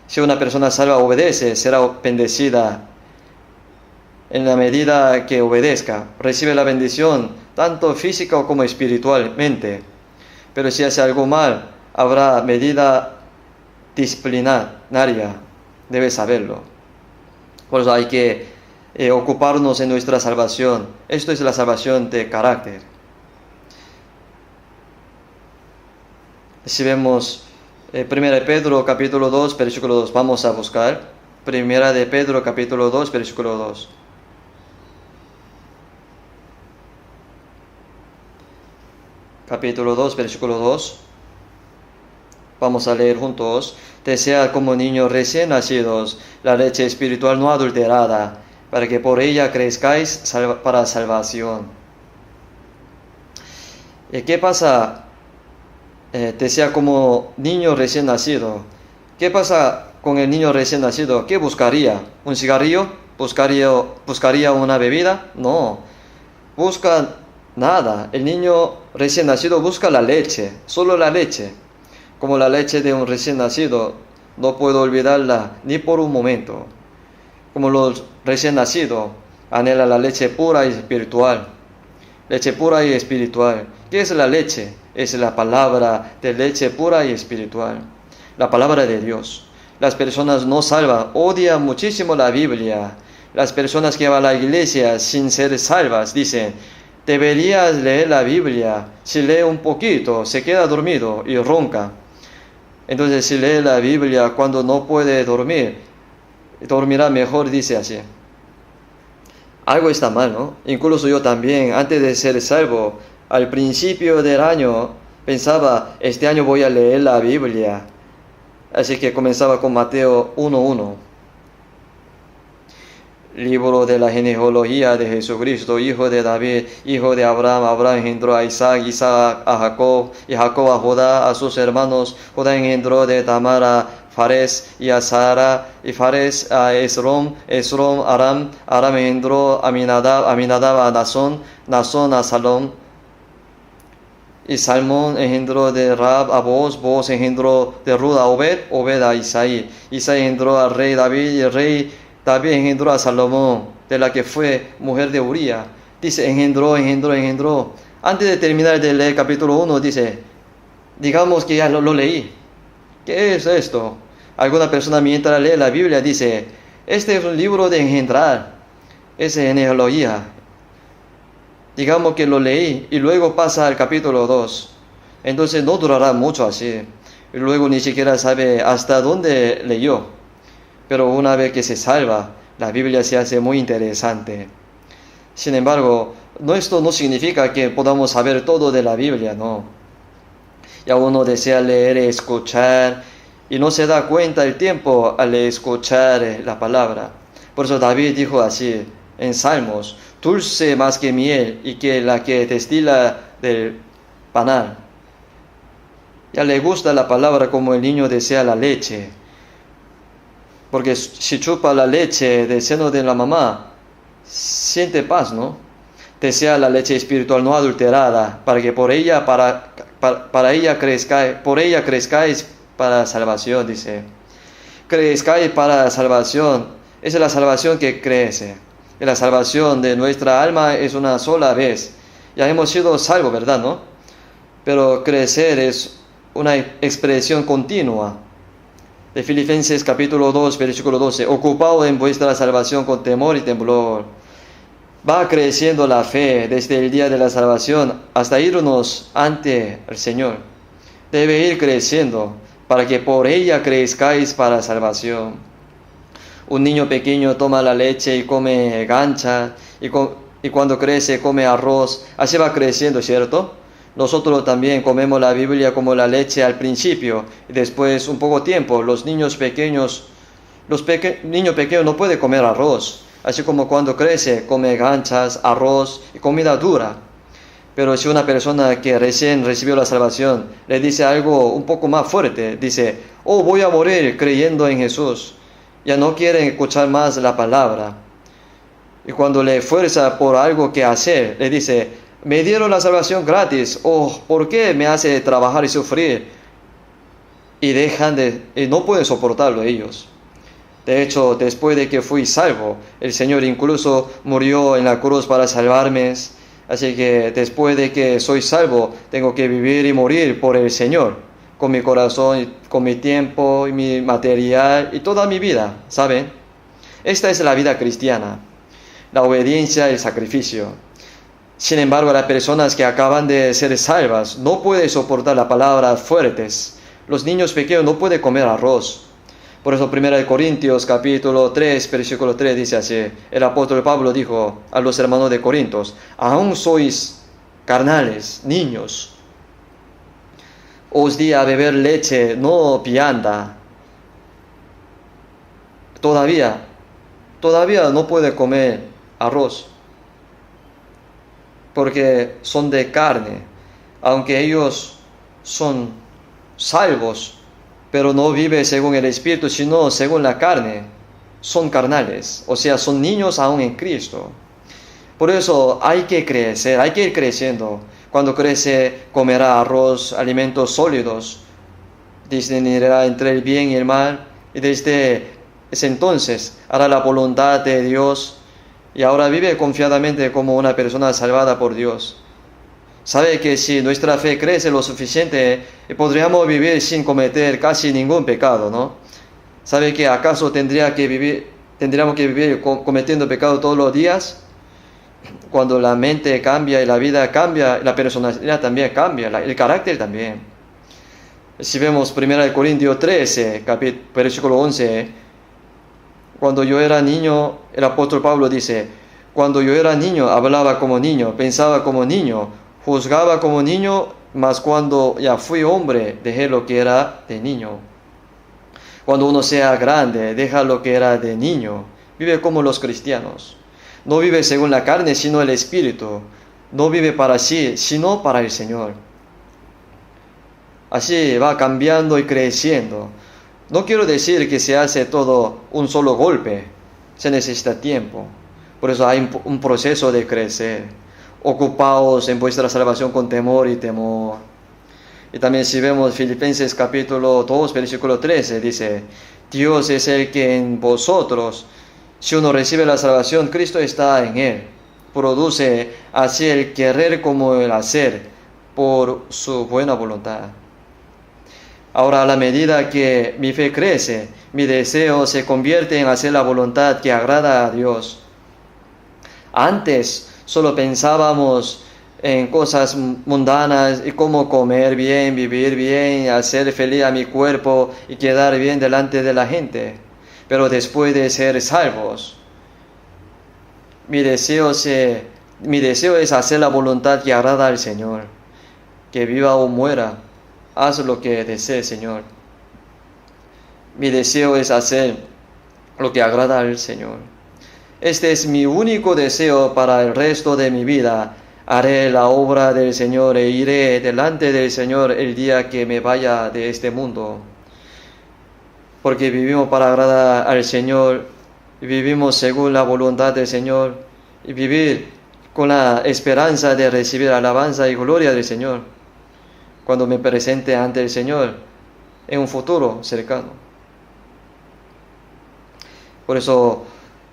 Si una persona salva obedece, será bendecida en la medida que obedezca. Recibe la bendición, tanto física como espiritualmente. Pero si hace algo mal, habrá medida disciplinaria. Debe saberlo. Por eso hay que ocuparnos en nuestra salvación. Esto es la salvación de carácter. Si vemos 1 de Pedro capítulo 2, versículo 2, vamos a buscar 1 de Pedro capítulo 2, versículo 2. Capítulo 2, versículo 2. Vamos a leer juntos. Desea como niños recién nacidos la leche espiritual no adulterada, para que por ella crezcáis para salvación. ¿Qué pasa? Desea como niño recién nacido. ¿Qué pasa con el niño recién nacido? ¿Qué buscaría? ¿Un cigarrillo? ¿Buscaría una bebida? No. Busca nada. El niño recién nacido busca la leche, solo la leche. Como la leche de un recién nacido, no puedo olvidarla ni por un momento. Como los recién nacidos anhela la leche pura y espiritual. Leche pura y espiritual. ¿Qué es la leche? Es la palabra de leche pura y espiritual. La palabra de Dios. Las personas no salvas odian muchísimo la Biblia. Las personas que van a la iglesia sin ser salvas dicen: deberías leer la Biblia. Si lee un poquito, se queda dormido y ronca. Entonces si lee la Biblia cuando no puede dormir, dormirá mejor, dice así. Algo está mal, ¿no? Incluso yo también, antes de ser salvo, al principio del año, pensaba: este año voy a leer la Biblia. Así que comenzaba con Mateo 1:1. Libro de la genealogía de Jesucristo, hijo de David, hijo de Abraham. Abraham engendró a Isaac, Isaac a Jacob, y Jacob a Judá, a sus hermanos. Judá engendró de Tamar a Fares y a Sara, y Fares a Esrom, Esrom a Aram, Aram engendró a Aminadab, Aminadab a Nazón, Nazón a Salom, y Salmón engendró de Rab a Boaz, Boaz engendró de Rud a Obed, Obed a Isaí, Isaí engendró al rey David, y el rey David engendró a Salomón, de la que fue mujer de Uría. Dice engendró. Antes de terminar de leer capítulo 1, dice, digamos que ya lo leí. ¿Qué es esto? Alguna persona mientras lee la Biblia dice: este es un libro de engendrar, es genealogía. Digamos que lo leí y luego pasa al capítulo 2. entonces no durará mucho así. Y luego ni siquiera sabe hasta dónde leyó. Pero una vez que se salva, la Biblia se hace muy interesante. Sin embargo, esto no significa que podamos saber todo de la Biblia, no. Ya uno desea leer y escuchar, y no se da cuenta el tiempo al escuchar la palabra. Por eso David dijo así en Salmos: dulce más que miel y que la que destila del panal. Ya le gusta la palabra como el niño desea la leche. Porque si chupa la leche del seno de la mamá, siente paz, ¿no? Desea la leche espiritual no adulterada, para que por ella crezcáis para salvación, dice. Crezcáis para salvación. Esa es la salvación que crece. Y la salvación de nuestra alma es una sola vez. Ya hemos sido salvos, ¿verdad, no? Pero crecer es una expresión continua. De Filipenses capítulo 2, versículo 12. Ocupaos en vuestra salvación con temor y temblor. Va creciendo la fe desde el día de la salvación hasta irnos ante el Señor. Debe ir creciendo para que por ella crezcáis para salvación. Un niño pequeño toma la leche y come gancha, y cuando crece come arroz. Así va creciendo, ¿cierto? Nosotros también comemos la Biblia como la leche al principio, y después un poco tiempo. Los niños pequeños no pueden comer arroz. Así como cuando crece, come ganchas, arroz y comida dura. Pero si una persona que recién recibió la salvación le dice algo un poco más fuerte, dice: oh, voy a morir creyendo en Jesús, ya no quiere escuchar más la palabra. Y cuando le fuerza por algo que hacer, le dice: me dieron la salvación gratis, oh, ¿por qué me hace trabajar y sufrir? Y no pueden soportarlo ellos. De hecho, después de que fui salvo, el Señor incluso murió en la cruz para salvarme. Así que después de que soy salvo, tengo que vivir y morir por el Señor, con mi corazón, con mi tiempo y mi material y toda mi vida, ¿saben? Esta es la vida cristiana, la obediencia y el sacrificio. Sin embargo, las personas que acaban de ser salvas no pueden soportar las palabras fuertes. Los niños pequeños no pueden comer arroz. Por eso 1 Corintios capítulo 3, versículo 3 dice así. El apóstol Pablo dijo a los hermanos de Corintios: aún sois carnales, niños. Os di a beber leche, no vianda. Todavía no puede comer arroz, porque son de carne, aunque ellos son salvos, pero no viven según el Espíritu, sino según la carne. Son carnales, o sea, son niños aún en Cristo. Por eso hay que crecer, hay que ir creciendo. Cuando crece, comerá arroz, alimentos sólidos, discernirá entre el bien y el mal, y desde ese entonces hará la voluntad de Dios, y ahora vive confiadamente como una persona salvada por Dios. Sabe que si nuestra fe crece lo suficiente, podríamos vivir sin cometer casi ningún pecado, ¿no? ¿Sabe que acaso tendríamos que vivir cometiendo pecado todos los días? Cuando la mente cambia y la vida cambia, la personalidad también cambia, el carácter también. Si vemos 1 Corintios 13, versículo 11, cuando yo era niño, el apóstol Pablo dice: cuando yo era niño, hablaba como niño, pensaba como niño, juzgaba como niño, mas cuando ya fui hombre, dejé lo que era de niño. Cuando uno sea grande, deja lo que era de niño. Vive como los cristianos. No vive según la carne, sino el Espíritu. No vive para sí, sino para el Señor. Así va cambiando y creciendo. No quiero decir que se hace todo un solo golpe. Se necesita tiempo. Por eso hay un proceso de crecer. Ocupaos en vuestra salvación con temor y temor. Y también si vemos Filipenses capítulo 2, versículo 13, dice: Dios es el que en vosotros, si uno recibe la salvación, Cristo está en él. Produce así el querer como el hacer, por su buena voluntad. Ahora, a la medida que mi fe crece, mi deseo se convierte en hacer la voluntad que agrada a Dios. Antes solo pensábamos en cosas mundanas y cómo comer bien, vivir bien, hacer feliz a mi cuerpo y quedar bien delante de la gente. Pero después de ser salvos, mi deseo es hacer la voluntad que agrada al Señor. Que viva o muera, haz lo que desee, Señor. Mi deseo es hacer lo que agrada al Señor. Este es mi único deseo para el resto de mi vida. Haré la obra del Señor e iré delante del Señor el día que me vaya de este mundo. Porque vivimos para agradar al Señor, vivimos según la voluntad del Señor y vivir con la esperanza de recibir alabanza y gloria del Señor cuando me presente ante el Señor en un futuro cercano. Por eso,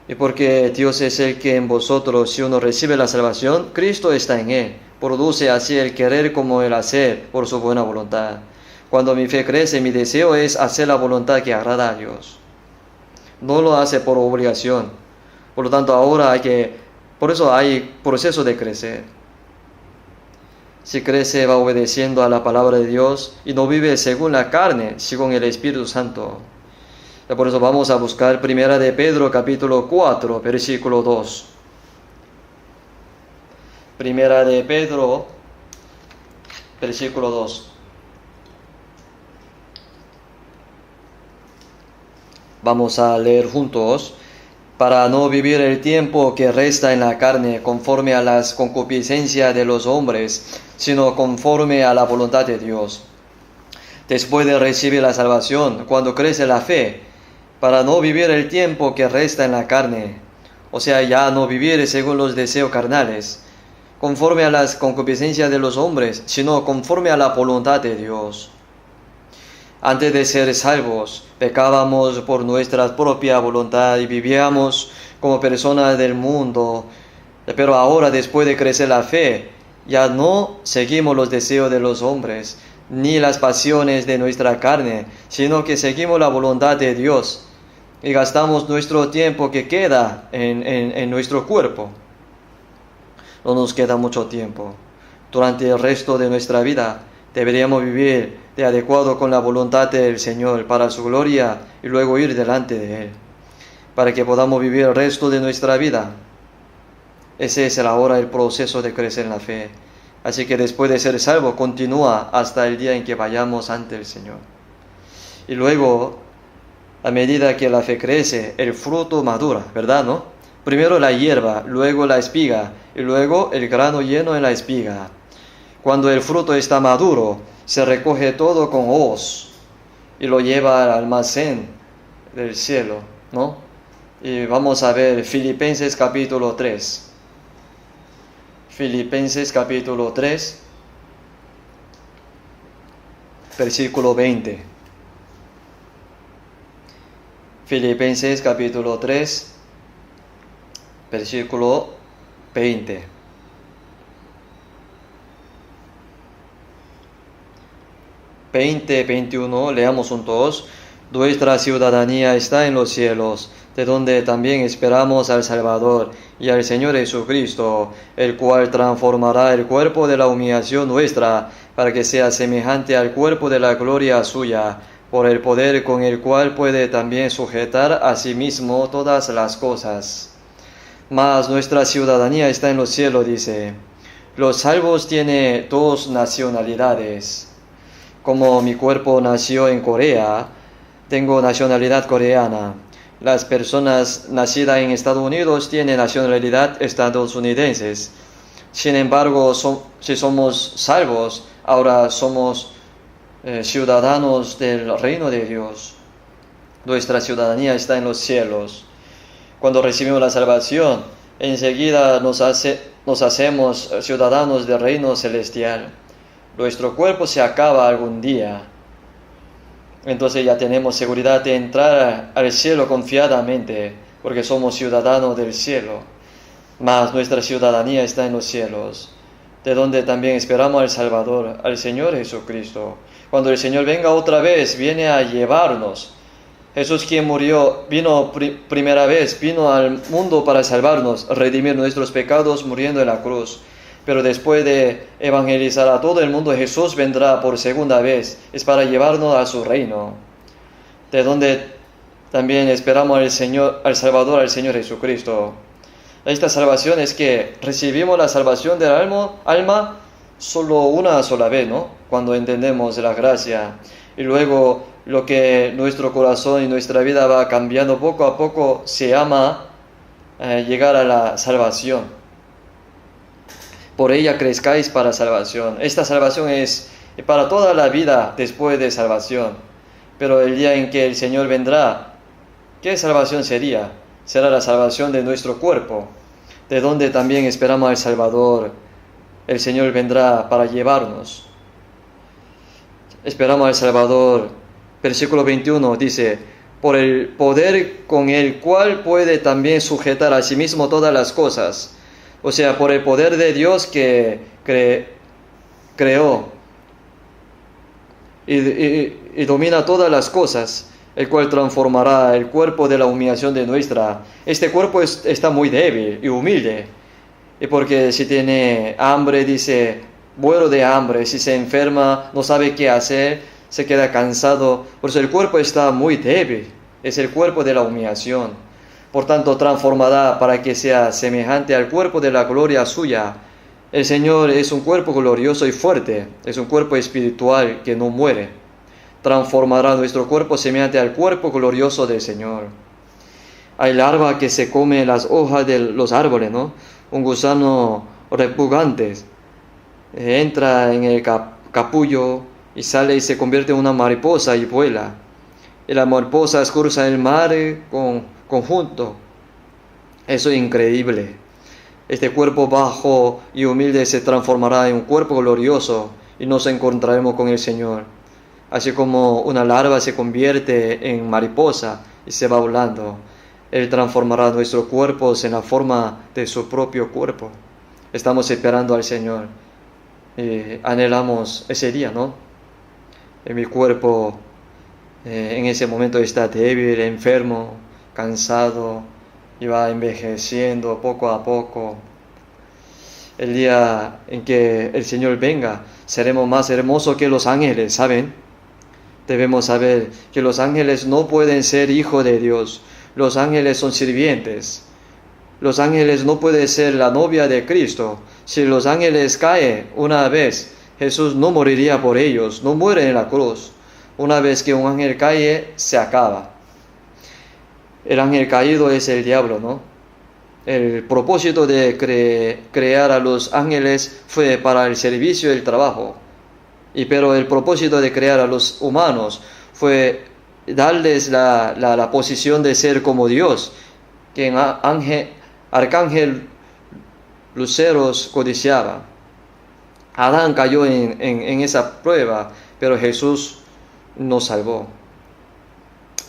y porque Dios es el que en vosotros, si uno recibe la salvación, Cristo está en él. Produce así el querer como el hacer por su buena voluntad. Cuando mi fe crece, mi deseo es hacer la voluntad que agrada a Dios. No lo hace por obligación. Por lo tanto, ahora por eso hay proceso de crecer. Si crece, va obedeciendo a la palabra de Dios y no vive según la carne, según el Espíritu Santo. Por eso vamos a buscar 1 de Pedro capítulo 4, versículo 2. 1 de Pedro, versículo 2. Vamos a leer juntos. Para no vivir el tiempo que resta en la carne conforme a las concupiscencias de los hombres, sino conforme a la voluntad de Dios. Después de recibir la salvación, cuando crece la fe, para no vivir el tiempo que resta en la carne, o sea, ya no vivir según los deseos carnales, conforme a las concupiscencias de los hombres, sino conforme a la voluntad de Dios. Antes de ser salvos, pecábamos por nuestra propia voluntad y vivíamos como personas del mundo. Pero ahora, después de crecer la fe, ya no seguimos los deseos de los hombres, ni las pasiones de nuestra carne, sino que seguimos la voluntad de Dios y gastamos nuestro tiempo que queda en nuestro cuerpo. No nos queda mucho tiempo. Durante el resto de nuestra vida deberíamos vivir de acuerdo con la voluntad del Señor para su gloria y luego ir delante de Él, para que podamos vivir el resto de nuestra vida. Ese es ahora el proceso de crecer en la fe. Así que después de ser salvo, continúa hasta el día en que vayamos ante el Señor. Y luego, a medida que la fe crece, el fruto madura, ¿verdad, no? Primero la hierba, luego la espiga, y luego el grano lleno en la espiga. Cuando el fruto está maduro, se recoge todo con hoz y lo lleva al almacén del cielo, ¿no? Y vamos a ver Filipenses capítulo 3. Filipenses capítulo 3, versículo 20. Filipenses capítulo 3, versículo 20. Leamos juntos. Nuestra ciudadanía está en los cielos, de donde también esperamos al Salvador y al Señor Jesucristo, el cual transformará el cuerpo de la humillación nuestra, para que sea semejante al cuerpo de la gloria suya, por el poder con el cual puede también sujetar a sí mismo todas las cosas. Mas nuestra ciudadanía está en los cielos, dice. Los salvos tienen dos nacionalidades. Como mi cuerpo nació en Corea, tengo nacionalidad coreana. Las personas nacidas en Estados Unidos tienen nacionalidad estadounidense. Sin embargo, si somos salvos, ahora somos ciudadanos del reino de Dios. Nuestra ciudadanía está en los cielos. Cuando recibimos la salvación, enseguida nos hacemos ciudadanos del reino celestial. Nuestro cuerpo se acaba algún día. Entonces ya tenemos seguridad de entrar al cielo confiadamente, porque somos ciudadanos del cielo. Mas nuestra ciudadanía está en los cielos, de donde también esperamos al Salvador, al Señor Jesucristo. Cuando el Señor venga otra vez, viene a llevarnos. Jesús, quien murió, primera vez, vino al mundo para salvarnos, redimir nuestros pecados muriendo en la cruz. Pero después de evangelizar a todo el mundo, Jesús vendrá por segunda vez. Es para llevarnos a su reino, de donde también esperamos al Salvador, al Señor Jesucristo. Esta salvación es que recibimos la salvación del alma solo una sola vez, ¿no? Cuando entendemos la gracia. Y luego lo que nuestro corazón y nuestra vida va cambiando poco a poco se llama llegar a la salvación. Por ella crezcáis para salvación. Esta salvación es para toda la vida después de salvación. Pero el día en que el Señor vendrá, ¿qué salvación sería? Será la salvación de nuestro cuerpo, de donde también esperamos al Salvador. El Señor vendrá para llevarnos. Esperamos al Salvador. Versículo 21 dice: por el poder con el cual puede también sujetar a sí mismo todas las cosas. O sea, por el poder de Dios que creó y domina todas las cosas, el cual transformará el cuerpo de la humillación de nuestra. Este cuerpo está muy débil y humilde. Y porque si tiene hambre, dice, muero de hambre. Si se enferma, no sabe qué hacer, se queda cansado. Por eso el cuerpo está muy débil. Es el cuerpo de la humillación. Por tanto, transformará para que sea semejante al cuerpo de la gloria suya. El Señor es un cuerpo glorioso y fuerte. Es un cuerpo espiritual que no muere. Transformará nuestro cuerpo semejante al cuerpo glorioso del Señor. Hay larva que se come las hojas de los árboles, ¿no? Un gusano repugnante entra en el capullo y sale y se convierte en una mariposa y vuela. Y la mariposa cruza el mar conjunto. Eso es increíble. Este cuerpo bajo y humilde se transformará en un cuerpo glorioso y nos encontraremos con el Señor. Así como una larva se convierte en mariposa y se va volando, Él transformará nuestros cuerpos en la forma de su propio cuerpo. Estamos esperando al Señor y anhelamos ese día, ¿no? Mi cuerpo en ese momento está débil, enfermo, cansado y va envejeciendo poco a poco. El día en que el Señor venga, seremos más hermosos que los ángeles, ¿saben? Debemos saber que los ángeles no pueden ser hijos de Dios. Los ángeles son sirvientes. Los ángeles no pueden ser la novia de Cristo. Si los ángeles caen una vez, Jesús no moriría por ellos, no muere en la cruz. Una vez que un ángel cae, se acaba. El ángel caído es el diablo, ¿no? El propósito de crear a los ángeles fue para el servicio y el trabajo. Pero el propósito de crear a los humanos fue darles la posición de ser como Dios, que arcángel luceros codiciaba. Adán cayó en esa prueba, pero Jesús nos salvó.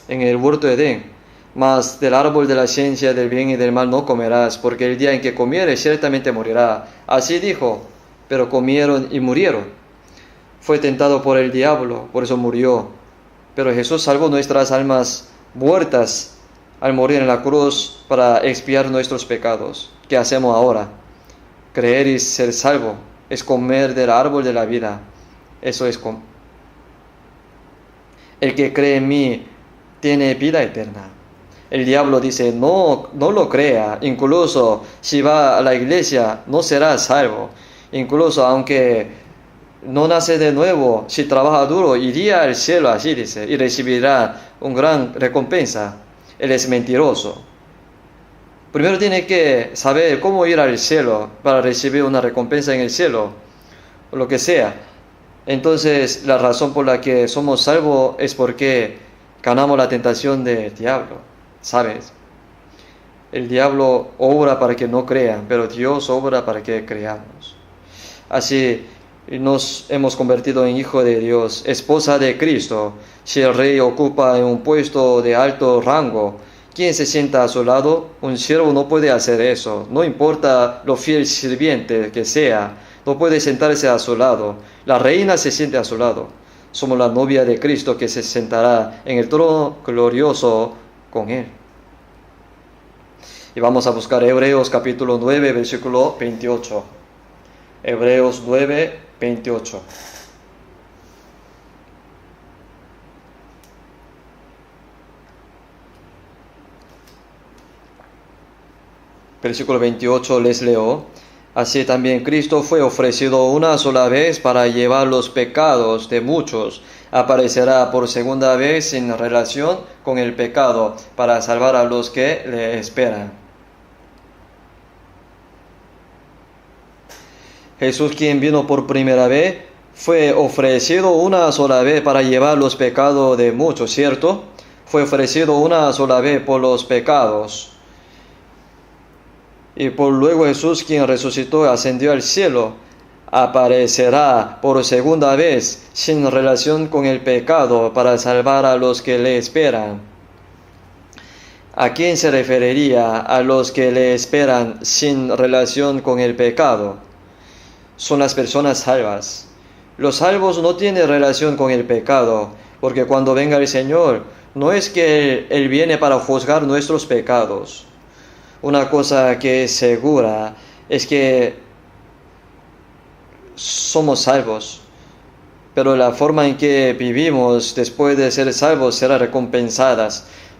En el huerto de Edén: mas del árbol de la ciencia del bien y del mal no comerás, porque el día en que comieres ciertamente morirá. Así dijo, pero comieron y murieron. Fue tentado por el diablo, por eso murió. Pero Jesús salvó nuestras almas muertas al morir en la cruz para expiar nuestros pecados. ¿Qué hacemos ahora? Creer y ser salvo es comer del árbol de la vida. Eso es el que cree en mí tiene vida eterna. El diablo dice, no lo crea. Incluso si va a la iglesia, no será salvo. Incluso aunque no nace de nuevo, si trabaja duro, iría al cielo, así dice, y recibirá una gran recompensa. Él es mentiroso. Primero tiene que saber cómo ir al cielo para recibir una recompensa en el cielo, o lo que sea. Entonces, la razón por la que somos salvos es porque ganamos la tentación del diablo, ¿sabes? El diablo obra para que no crean, pero Dios obra para que creamos. Así nos hemos convertido en hijos de Dios, esposa de Cristo. Si el rey ocupa un puesto de alto rango, ¿quién se sienta a su lado? Un siervo no puede hacer eso. No importa lo fiel sirviente que sea, no puede sentarse a su lado. La reina se siente a su lado. Somos la novia de Cristo que se sentará en el trono glorioso con Él. Y vamos a buscar Hebreos capítulo 9, versículo 28. Hebreos 9, 28. Versículo 28 les leo. Así también Cristo fue ofrecido una sola vez para llevar los pecados de muchos. Aparecerá por segunda vez en relación con el pecado para salvar a los que le esperan. Jesús, quien vino por primera vez, fue ofrecido una sola vez para llevar los pecados de muchos, ¿cierto? Fue ofrecido una sola vez por los pecados. Y por luego Jesús, quien resucitó y ascendió al cielo, aparecerá por segunda vez sin relación con el pecado para salvar a los que le esperan. ¿A quién se referiría a los que le esperan sin relación con el pecado? Son las personas salvas. Los salvos no tienen relación con el pecado, porque cuando venga el Señor, no es que Él viene para juzgar nuestros pecados. Una cosa que es segura es que somos salvos, pero la forma en que vivimos después de ser salvos será recompensada.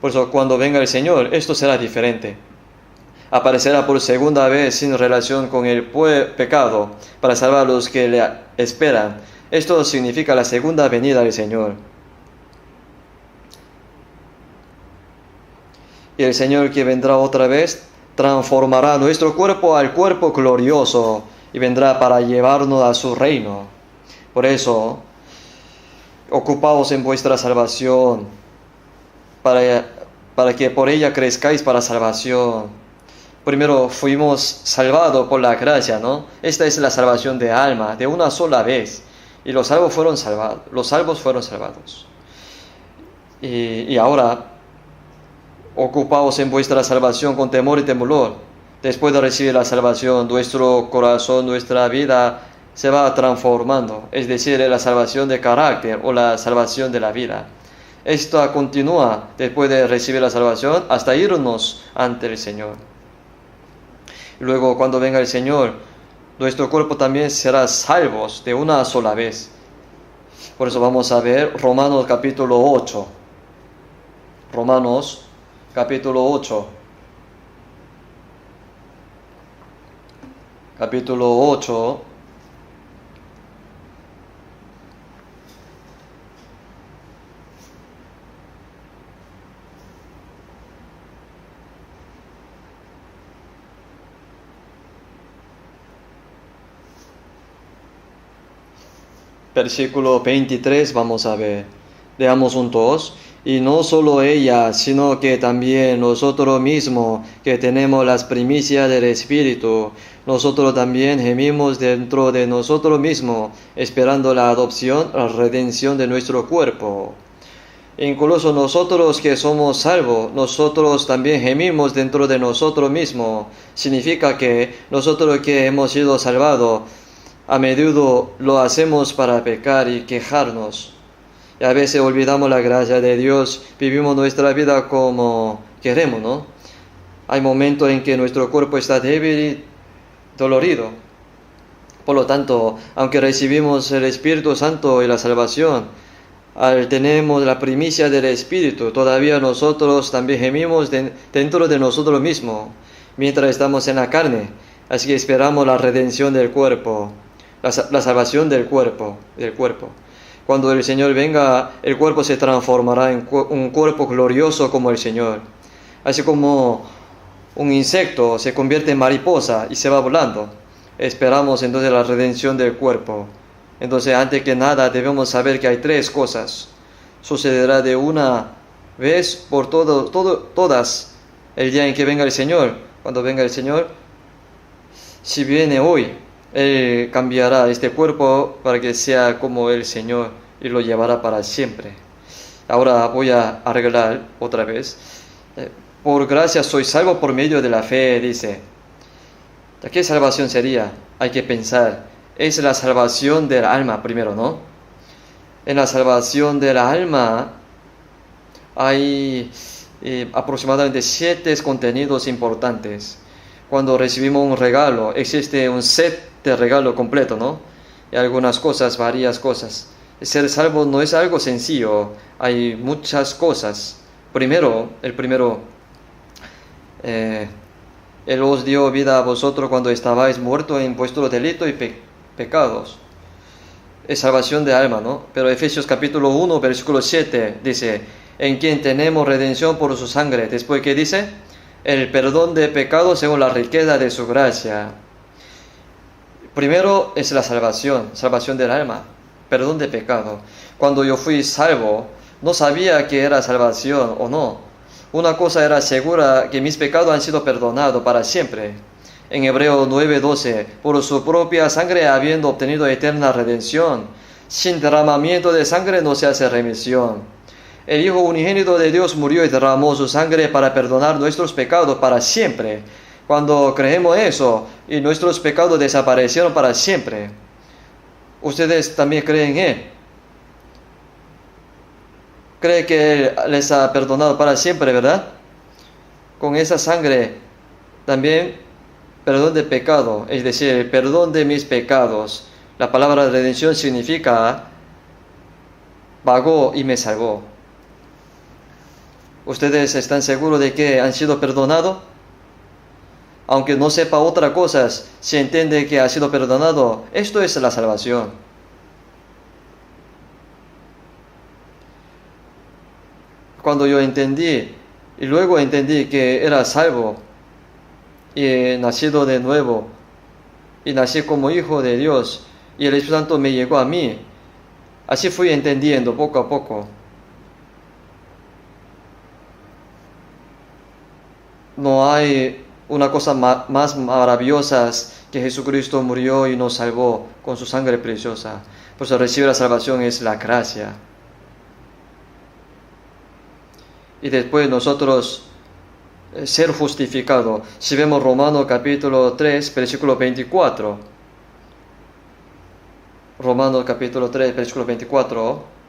Por eso cuando venga el Señor, esto será diferente. Aparecerá por segunda vez sin relación con el pecado para salvar a los que le esperan. Esto significa la segunda venida del Señor. Y el Señor, que vendrá otra vez, transformará nuestro cuerpo al cuerpo glorioso y vendrá para llevarnos a su reino. Por eso, ocupaos en vuestra salvación, para que por ella crezcáis para salvación. Primero fuimos salvados por la gracia, ¿no? Esta es la salvación de alma, de una sola vez. Y los salvos fueron salvados. Y ahora, ocupaos en vuestra salvación con temor y temblor. Después de recibir la salvación, nuestro corazón, nuestra vida se va transformando. Es decir, la salvación de carácter o la salvación de la vida. Esto continúa después de recibir la salvación hasta irnos ante el Señor. Luego, cuando venga el Señor, nuestro cuerpo también será salvos de una sola vez. Por eso vamos a ver Romanos capítulo 8. Romanos capítulo 8. Capítulo 8. Versículo 23 vamos a ver. Leamos juntos. Y no solo ella, sino que también nosotros mismos, que tenemos las primicias del Espíritu, nosotros también gemimos dentro de nosotros mismos, esperando la adopción, la redención de nuestro cuerpo. Incluso nosotros que somos salvos, nosotros también gemimos dentro de nosotros mismos. Significa que nosotros que hemos sido salvados, a menudo lo hacemos para pecar y quejarnos. Y a veces olvidamos la gracia de Dios, vivimos nuestra vida como queremos, ¿no? Hay momentos en que nuestro cuerpo está débil y dolorido. Por lo tanto, aunque recibimos el Espíritu Santo y la salvación, tenemos la primicia del Espíritu, todavía nosotros también gemimos dentro de nosotros mismos, mientras estamos en la carne. Así que esperamos la redención del cuerpo, la salvación del cuerpo. Cuando el Señor venga, el cuerpo se transformará en un cuerpo glorioso como el Señor. Así como un insecto se convierte en mariposa y se va volando. Esperamos entonces la redención del cuerpo. Entonces, antes que nada, debemos saber que hay tres cosas. Sucederá de una vez por todas el día en que venga el Señor. Cuando venga el Señor, si viene hoy, Él cambiará este cuerpo para que sea como el Señor y lo llevará para siempre. Ahora voy a arreglar otra vez. Por gracia soy salvo por medio de la fe, dice. ¿Qué salvación sería? Hay que pensar. Es la salvación del alma primero, ¿no? En la salvación del alma hay aproximadamente 7 contenidos importantes. Cuando recibimos un regalo, existe un set de regalo completo, ¿no? Y algunas cosas, varias cosas. Ser salvo no es algo sencillo, hay muchas cosas. El primero, Él os dio vida a vosotros cuando estabais muertos en vuestros delitos y pecados. Es salvación de alma, ¿no? Pero Efesios capítulo 1, versículo 7 dice, en quien tenemos redención por su sangre. Después, ¿qué dice? El perdón de pecados según la riqueza de su gracia. Primero es la salvación del alma, perdón de pecado. Cuando yo fui salvo, no sabía que era salvación o no. Una cosa era segura, que mis pecados han sido perdonados para siempre. En Hebreos 9:12, por su propia sangre habiendo obtenido eterna redención, sin derramamiento de sangre no se hace remisión. El Hijo unigénito de Dios murió y derramó su sangre para perdonar nuestros pecados para siempre. Cuando creemos eso, y nuestros pecados desaparecieron para siempre. Ustedes también creen en Él. Creen que Él les ha perdonado para siempre, ¿verdad? Con esa sangre también perdón de pecado, es decir, el perdón de mis pecados. La palabra redención significa pagó y me salvó. ¿Ustedes están seguros de que han sido perdonados? Aunque no sepa otra cosa, si entiende que ha sido perdonado, esto es la salvación. Cuando yo entendí, y luego entendí que era salvo, y nacido de nuevo, y nací como hijo de Dios, y el Espíritu Santo me llegó a mí, así fui entendiendo poco a poco. No hay una cosa más maravillosa que Jesucristo murió y nos salvó con su sangre preciosa. Por eso recibir la salvación es la gracia. Y después nosotros ser justificado. Si vemos Romanos capítulo 3, versículo 24. Romanos capítulo 3, versículo 24.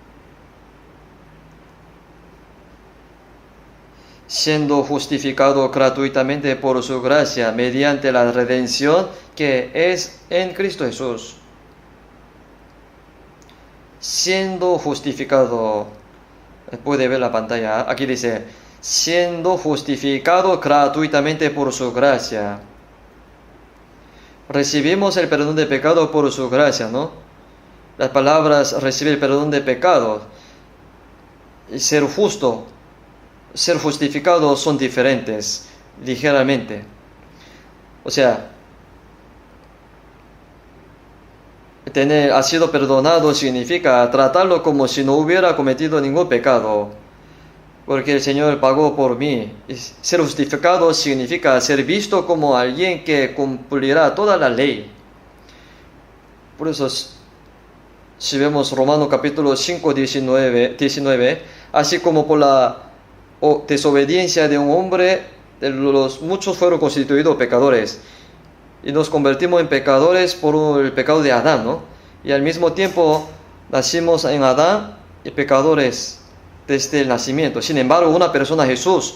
Siendo justificado gratuitamente por su gracia, mediante la redención que es en Cristo Jesús. Siendo justificado, puede ver la pantalla, aquí dice, siendo justificado gratuitamente por su gracia. Recibimos el perdón de pecado por su gracia, ¿no? Las palabras recibir perdón de pecado y ser justo, ser justificado son diferentes, ligeramente. O sea, ha sido perdonado significa tratarlo como si no hubiera cometido ningún pecado, porque el Señor pagó por mí. Y ser justificado significa ser visto como alguien que cumplirá toda la ley. Por eso, si vemos Romanos capítulo 5, 19, así como por la desobediencia de un hombre, de los muchos fueron constituidos pecadores, y nos convertimos en pecadores por el pecado de Adán, ¿no? Y al mismo tiempo nacimos en Adán y pecadores desde el nacimiento. Sin embargo, una persona, Jesús,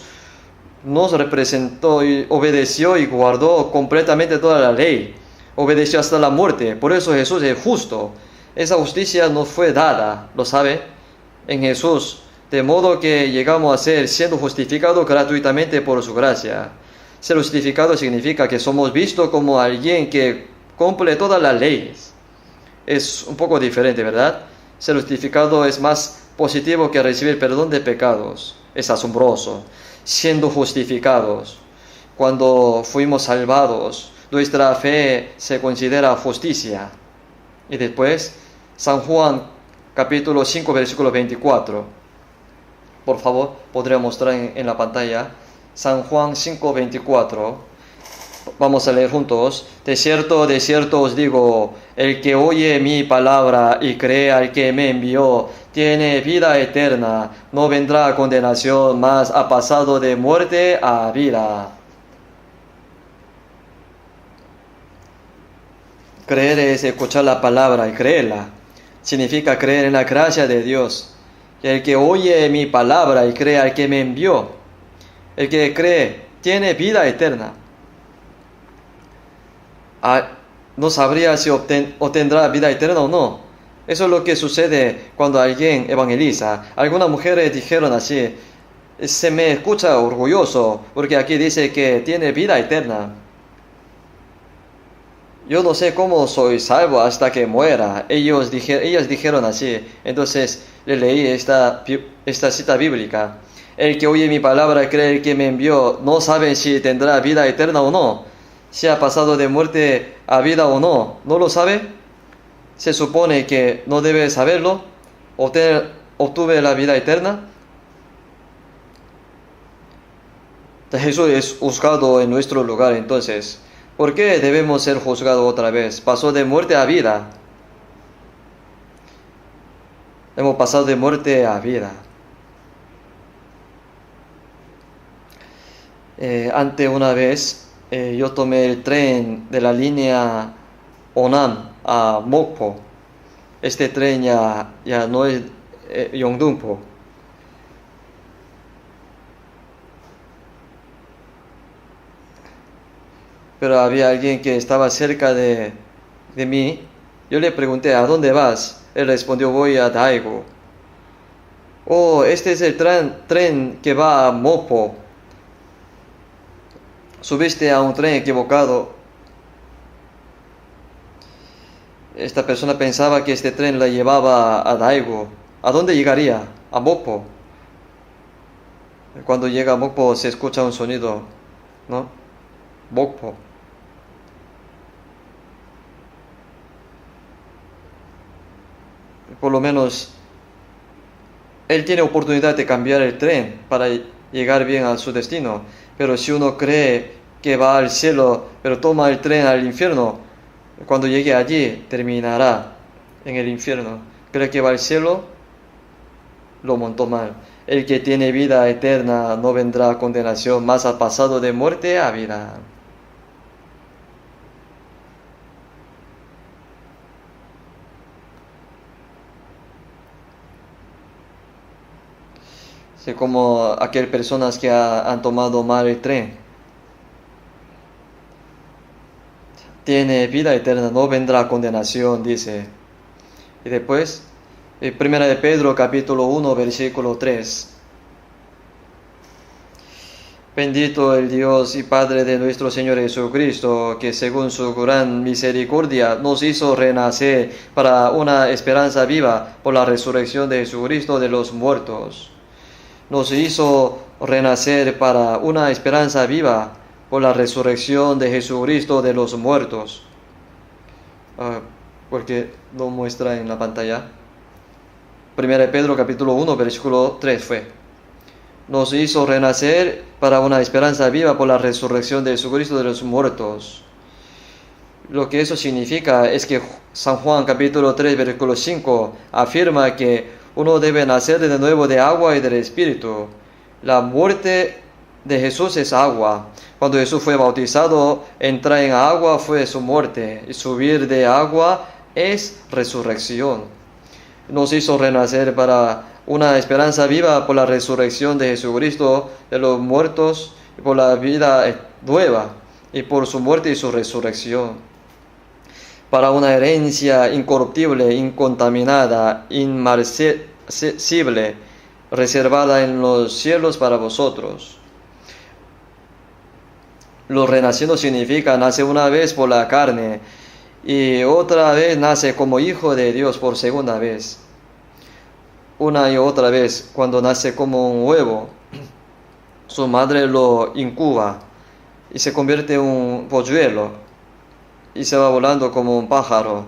nos representó y obedeció y guardó completamente toda la ley, obedeció hasta la muerte. Por eso Jesús es justo. Esa justicia nos fue dada, ¿lo sabe? En Jesús. De modo que llegamos a ser siendo justificados gratuitamente por su gracia. Ser justificado significa que somos vistos como alguien que cumple todas las leyes. Es un poco diferente, ¿verdad? Ser justificado es más positivo que recibir perdón de pecados. Es asombroso. Siendo justificados, cuando fuimos salvados, nuestra fe se considera justicia. Y después, San Juan capítulo 5, versículo 24. Por favor, podría mostrar en la pantalla. San Juan 5, 24. Vamos a leer juntos. De cierto os digo, el que oye mi palabra y cree al que me envió, tiene vida eterna, no vendrá a condenación, mas ha pasado de muerte a vida. Creer es escuchar la palabra y creerla. Significa creer en la gracia de Dios. El que oye mi palabra y cree al que me envió, el que cree tiene vida eterna. no sabría si obtendrá vida eterna o no. Eso es lo que sucede cuando alguien evangeliza. Algunas mujeres dijeron así: se me escucha orgulloso porque aquí dice que tiene vida eterna. Yo no sé cómo soy salvo hasta que muera. Ellas dijeron así. Entonces le leí esta cita bíblica. El que oye mi palabra, cree el que me envió, no sabe si tendrá vida eterna o no. Si ha pasado de muerte a vida o no. ¿No lo sabe? Se supone que no debe saberlo. Obtuve la vida eterna. Jesús es juzgado en nuestro lugar, entonces, ¿por qué debemos ser juzgados otra vez? Pasó de muerte a vida. Hemos pasado de muerte a vida. Ante una vez, yo tomé el tren de la línea Onam a Mokpo. Este tren ya no es Yeongdungpo. Pero había alguien que estaba cerca de mí. Yo le pregunté: ¿a dónde vas? Él respondió: voy a Daegu. Oh, este es el tren que va a Mokpo. Subiste a un tren equivocado. Esta persona pensaba que este tren la llevaba a Daegu. ¿A dónde llegaría? A Mokpo. Cuando llega a Mokpo se escucha un sonido, ¿no? Mokpo. Por lo menos él tiene oportunidad de cambiar el tren para llegar bien a su destino. Pero si uno cree que va al cielo, pero toma el tren al infierno, cuando llegue allí terminará en el infierno. Cree que va al cielo, lo montó mal. El que tiene vida eterna no vendrá a condenación, mas ha pasado de muerte a vida. Sí, como aquellas personas que han tomado mal el tren. Tiene vida eterna, no vendrá a condenación, dice. Y después, 1 de Pedro capítulo 1, versículo 3. Bendito el Dios y Padre de nuestro Señor Jesucristo, que según su gran misericordia nos hizo renacer para una esperanza viva por la resurrección de Jesucristo de los muertos. Nos hizo renacer para una esperanza viva por la resurrección de Jesucristo de los muertos. Porque lo muestra en la pantalla. 1 de Pedro capítulo 1, versículo 3 fue. Nos hizo renacer para una esperanza viva por la resurrección de Jesucristo de los muertos. Lo que eso significa es que San Juan capítulo 3, versículo 5 afirma que uno debe nacer de nuevo de agua y del Espíritu. La muerte de Jesús es agua. Cuando Jesús fue bautizado, entrar en agua fue su muerte. Y subir de agua es resurrección. Nos hizo renacer para una esperanza viva por la resurrección de Jesucristo de los muertos y por la vida nueva y por su muerte y su resurrección. Para una herencia incorruptible, incontaminada, inmarcesible, reservada en los cielos para vosotros. Lo renacido significa nace una vez por la carne y otra vez nace como hijo de Dios por segunda vez. Una y otra vez, cuando nace como un huevo, su madre lo incuba y se convierte en un polluelo y se va volando como un pájaro.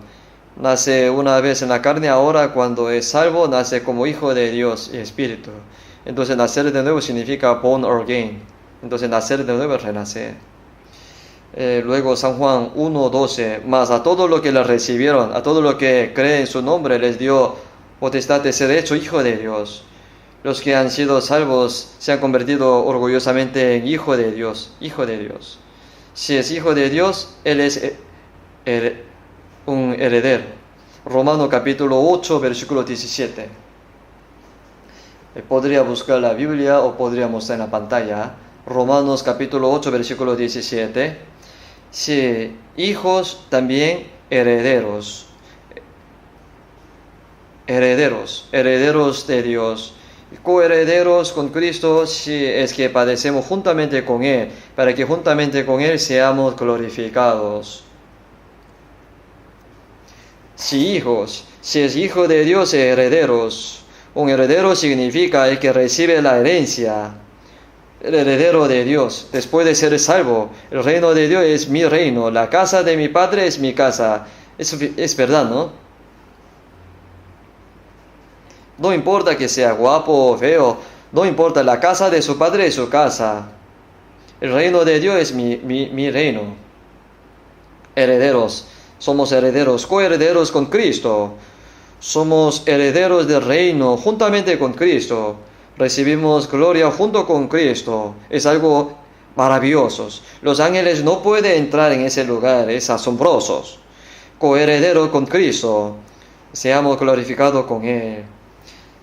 Nace una vez en la carne, ahora cuando es salvo, nace como hijo de Dios y Espíritu. Entonces nacer de nuevo significa born again. Entonces nacer de nuevo es renacer. Luego San Juan 1:12, mas a todo lo que le recibieron, a todo lo que cree en su nombre, les dio potestad de ser hecho hijo de Dios. Los que han sido salvos se han convertido orgullosamente en hijo de Dios, hijo de Dios. Si es hijo de Dios, él es un heredero. Romanos capítulo 8, versículo 17. Podría buscar la Biblia o podría mostrar en la pantalla. Romanos capítulo 8, versículo 17. Sí, hijos también herederos. Herederos de Dios, coherederos con Cristo si es que padecemos juntamente con Él, para que juntamente con Él seamos glorificados. Si es hijo de Dios, herederos. Un heredero significa el que recibe la herencia, el heredero de Dios, después de ser salvo. El reino de Dios es mi reino, la casa de mi Padre es mi casa. Eso es verdad, ¿no? No importa que sea guapo o feo, no importa, la casa de su Padre es su casa. El reino de Dios es mi reino. Herederos, somos herederos, coherederos con Cristo. Somos herederos del reino juntamente con Cristo. Recibimos gloria junto con Cristo. Es algo maravilloso. Los ángeles no pueden entrar en ese lugar, es asombroso. Coheredero con Cristo. Seamos glorificados con Él.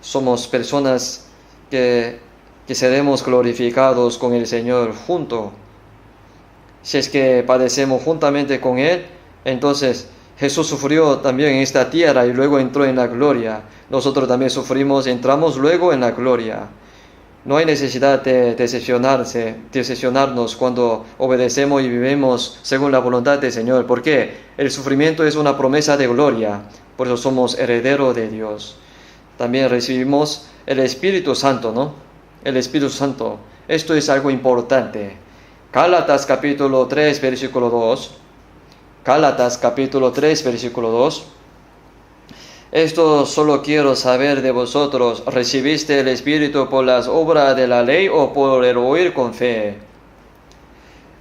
Somos personas que seremos glorificados con el Señor junto. Si es que padecemos juntamente con Él, entonces Jesús sufrió también en esta tierra y luego entró en la gloria. Nosotros también sufrimos, entramos luego en la gloria. No hay necesidad de decepcionarnos cuando obedecemos y vivimos según la voluntad del Señor, porque el sufrimiento es una promesa de gloria. Por eso somos herederos de Dios. También recibimos el Espíritu Santo, ¿no? El Espíritu Santo. Esto es algo importante. Gálatas capítulo 3, versículo 2. Gálatas capítulo 3, versículo 2. Esto solo quiero saber de vosotros. ¿Recibiste el Espíritu por las obras de la ley o por el oír con fe?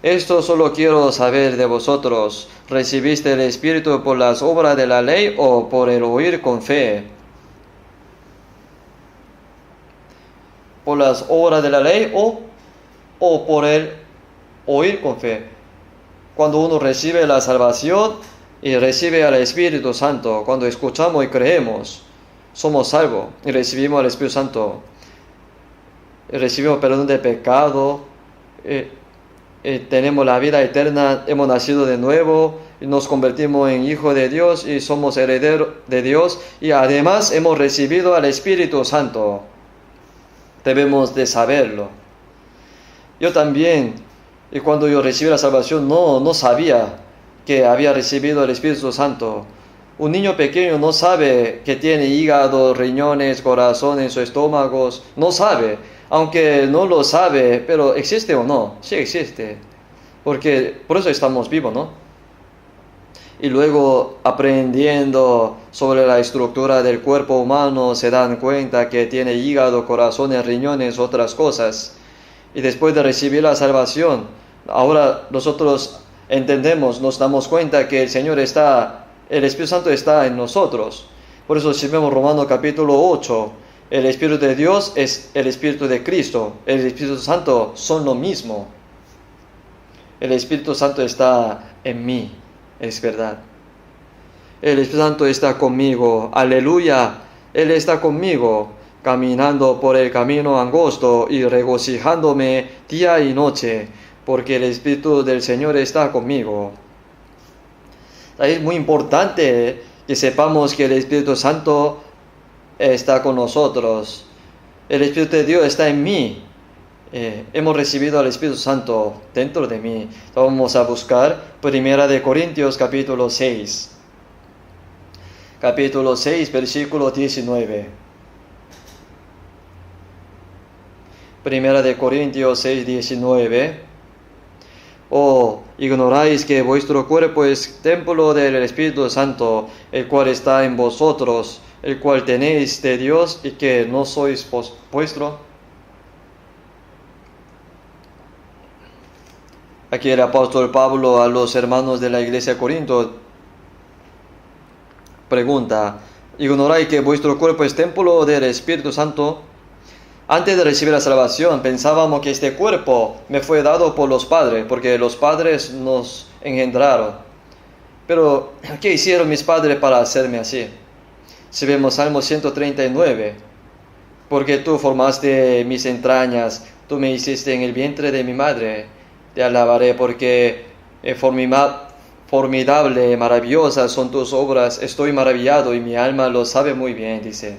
Esto solo quiero saber de vosotros. ¿Recibiste el Espíritu por las obras de la ley o por el oír con fe? ¿Por las obras de la ley o por el oír con fe? Cuando uno recibe la salvación y recibe al Espíritu Santo, cuando escuchamos y creemos, somos salvos y recibimos al Espíritu Santo. Y recibimos perdón de pecado, tenemos la vida eterna, hemos nacido de nuevo, y nos convertimos en hijos de Dios y somos herederos de Dios, y además hemos recibido al Espíritu Santo. Debemos de saberlo. Yo también, y cuando yo recibí la salvación, no sabía que había recibido el Espíritu Santo. Un niño pequeño no sabe que tiene hígado, riñones, corazón en su estómago, no sabe. Aunque no lo sabe, pero ¿existe o no? Sí existe, porque por eso estamos vivos, ¿no? Y luego aprendiendo sobre la estructura del cuerpo humano se dan cuenta que tiene hígado, corazones, riñones, otras cosas. Y después de recibir la salvación, ahora nosotros entendemos, nos damos cuenta que el Espíritu Santo está en nosotros. Por eso si vemos Romanos capítulo 8, el Espíritu de Dios es el Espíritu de Cristo, el Espíritu Santo son lo mismo. El Espíritu Santo está en mí. Es verdad. El Espíritu Santo está conmigo. Aleluya. Él está conmigo, caminando por el camino angosto y regocijándome día y noche, porque el Espíritu del Señor está conmigo. Es muy importante que sepamos que el Espíritu Santo está con nosotros. El Espíritu de Dios está en mí. Hemos recibido al Espíritu Santo dentro de mí. Vamos a buscar 1 Corintios capítulo 6. Capítulo 6, versículo 19. 1 Corintios 6, 19. ¿O ignoráis que vuestro cuerpo es templo del Espíritu Santo, el cual está en vosotros, el cual tenéis de Dios y que no sois vuestro? Aquí el apóstol Pablo a los hermanos de la iglesia de Corinto pregunta: ¿ignoráis que vuestro cuerpo es templo del Espíritu Santo? Antes de recibir la salvación pensábamos que este cuerpo me fue dado por los padres, porque los padres nos engendraron. Pero, ¿qué hicieron mis padres para hacerme así? Si vemos Salmo 139, porque tú formaste mis entrañas, tú me hiciste en el vientre de mi madre. Te alabaré porque Formidable, maravillosas son tus obras, estoy maravillado y mi alma lo sabe muy bien, dice.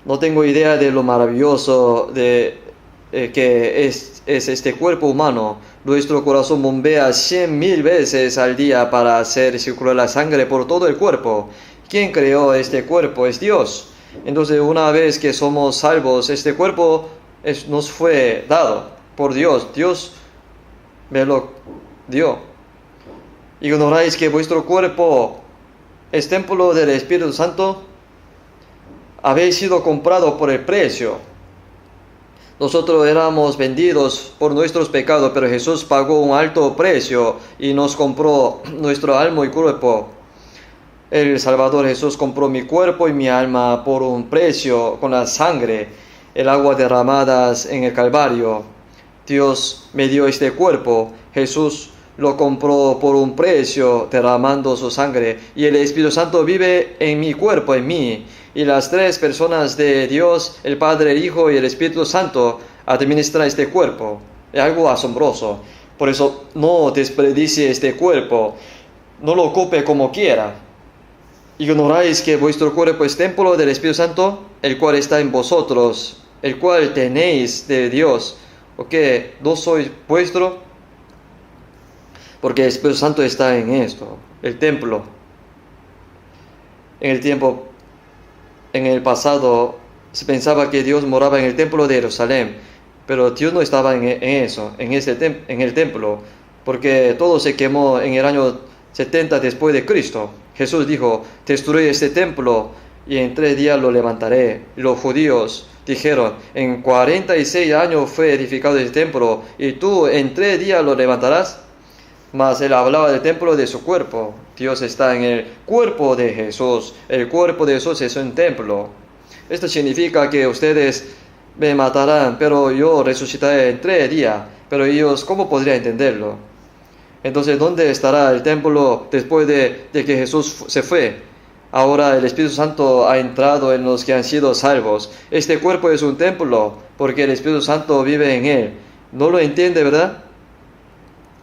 No tengo idea de lo maravilloso que es este cuerpo humano. Nuestro corazón bombea 100,000 veces al día para hacer circular la sangre por todo el cuerpo. ¿Quién creó este cuerpo? Es Dios. Entonces, una vez que somos salvos, este cuerpo nos fue dado por Dios. Dios me lo dio. ¿Ignoráis que vuestro cuerpo es templo del Espíritu Santo? Habéis sido comprado por el precio. Nosotros éramos vendidos por nuestros pecados, pero Jesús pagó un alto precio y nos compró nuestro alma y cuerpo. El Salvador Jesús compró mi cuerpo y mi alma por un precio con la sangre, el agua derramadas en el Calvario. Dios me dio este cuerpo, Jesús lo compró por un precio derramando su sangre, y el Espíritu Santo vive en mi cuerpo, en mí. Y las tres personas de Dios, el Padre, el Hijo y el Espíritu Santo, administran este cuerpo. Es algo asombroso. Por eso no desperdicie este cuerpo, no lo ocupe como quiera. ¿Ignoráis que vuestro cuerpo es templo del Espíritu Santo, el cual está en vosotros, el cual tenéis de Dios? ¿O qué? ¿No sois vuestro? Porque el Espíritu Santo está en esto, el templo. En el pasado se pensaba que Dios moraba en el templo de Jerusalén, pero Dios no estaba en el templo, porque todo se quemó en el año 70 después de Cristo. Jesús dijo: destruye este templo y en 3 días lo levantaré. Los judíos dijeron: en 46 años fue edificado el templo y tú en 3 días lo levantarás. Mas él hablaba del templo de su cuerpo. Dios está en el cuerpo de Jesús. El cuerpo de Jesús es un templo. Esto significa que ustedes me matarán, pero yo resucitaré en 3 días. Pero ellos, ¿cómo podrían entenderlo? Entonces, ¿dónde estará el templo después de que Jesús se fue? Ahora el Espíritu Santo ha entrado en los que han sido salvos. Este cuerpo es un templo porque el Espíritu Santo vive en él. ¿No lo entiende, verdad?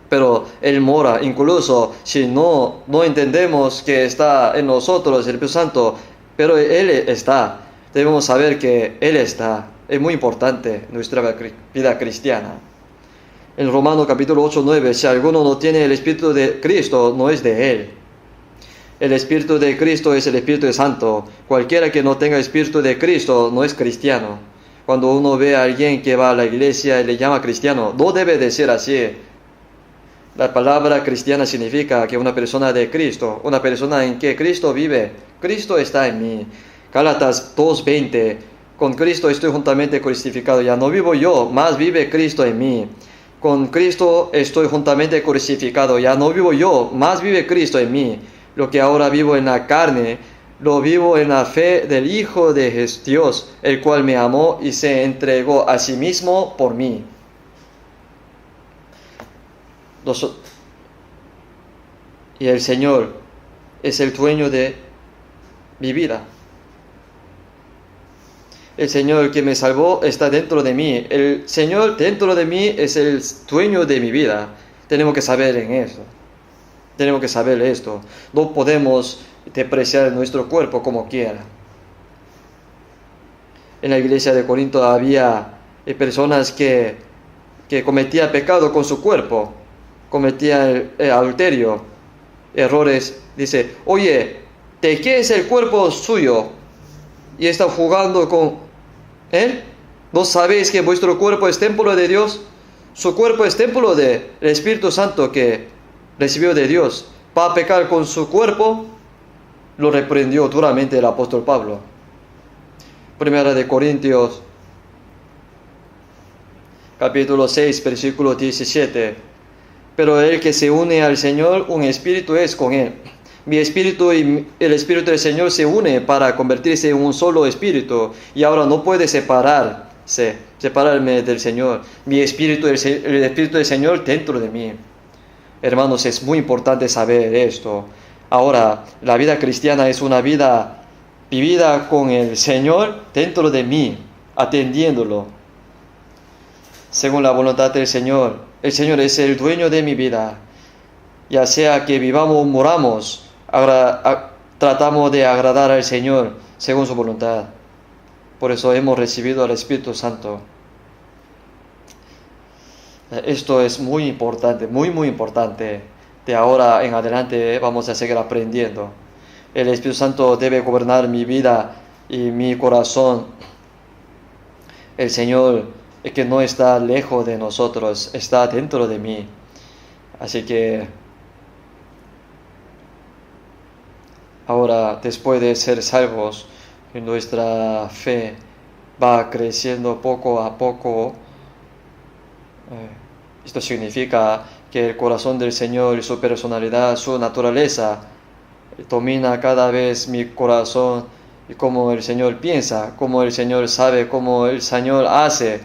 Pero Él mora, incluso si no entendemos que está en nosotros el Espíritu Santo, pero Él está. Debemos saber que Él está. Es muy importante en nuestra vida cristiana. En Romanos capítulo 8-9, si alguno no tiene el Espíritu de Cristo, no es de Él. El Espíritu de Cristo es el Espíritu Santo. Cualquiera que no tenga el Espíritu de Cristo no es cristiano. Cuando uno ve a alguien que va a la iglesia y le llama cristiano, no debe de ser así. La palabra cristiana significa que una persona de Cristo, una persona en que Cristo vive, Cristo está en mí. Gálatas 2:20, con Cristo estoy juntamente crucificado, ya no vivo yo, más vive Cristo en mí. Con Cristo estoy juntamente crucificado, ya no vivo yo, más vive Cristo en mí. Lo que ahora vivo en la carne, lo vivo en la fe del Hijo de Dios, el cual me amó y se entregó a sí mismo por mí. Y el Señor es el dueño de mi vida. El Señor que me salvó está dentro de mí. El Señor dentro de mí es el dueño de mi vida. Tenemos que saber en eso. Tenemos que saber esto. No podemos despreciar nuestro cuerpo como quiera. En la iglesia de Corinto había personas que cometían pecado con su cuerpo. Cometía el adulterio, errores. Dice: oye, ¿de qué es el cuerpo suyo? Y está jugando con él. ¿No sabéis que vuestro cuerpo es templo de Dios? Su cuerpo es templo del Espíritu Santo que recibió de Dios. Para pecar con su cuerpo, lo reprendió duramente el apóstol Pablo. Primera de Corintios, capítulo 6, versículo 17. Pero el que se une al Señor, un espíritu es con Él. Mi espíritu y el espíritu del Señor se une para convertirse en un solo espíritu. Y ahora no puede separarme del Señor. Mi espíritu, el espíritu del Señor dentro de mí. Hermanos, es muy importante saber esto. Ahora, la vida cristiana es una vida vivida con el Señor dentro de mí, atendiéndolo. según la voluntad del Señor. El Señor es el dueño de mi vida. Ya sea que vivamos o moramos, tratamos de agradar al Señor según su voluntad. Por eso hemos recibido al Espíritu Santo. Esto es muy importante, muy importante. De ahora en adelante vamos a seguir aprendiendo. El Espíritu Santo debe gobernar mi vida y mi corazón. El Señor, que no está lejos de nosotros, está dentro de mí. Así que ahora, después de ser salvos, nuestra fe va creciendo poco a poco. Esto significa que el corazón del Señor y su personalidad, su naturaleza, domina cada vez mi corazón y cómo el Señor piensa, cómo el Señor sabe, cómo el Señor hace.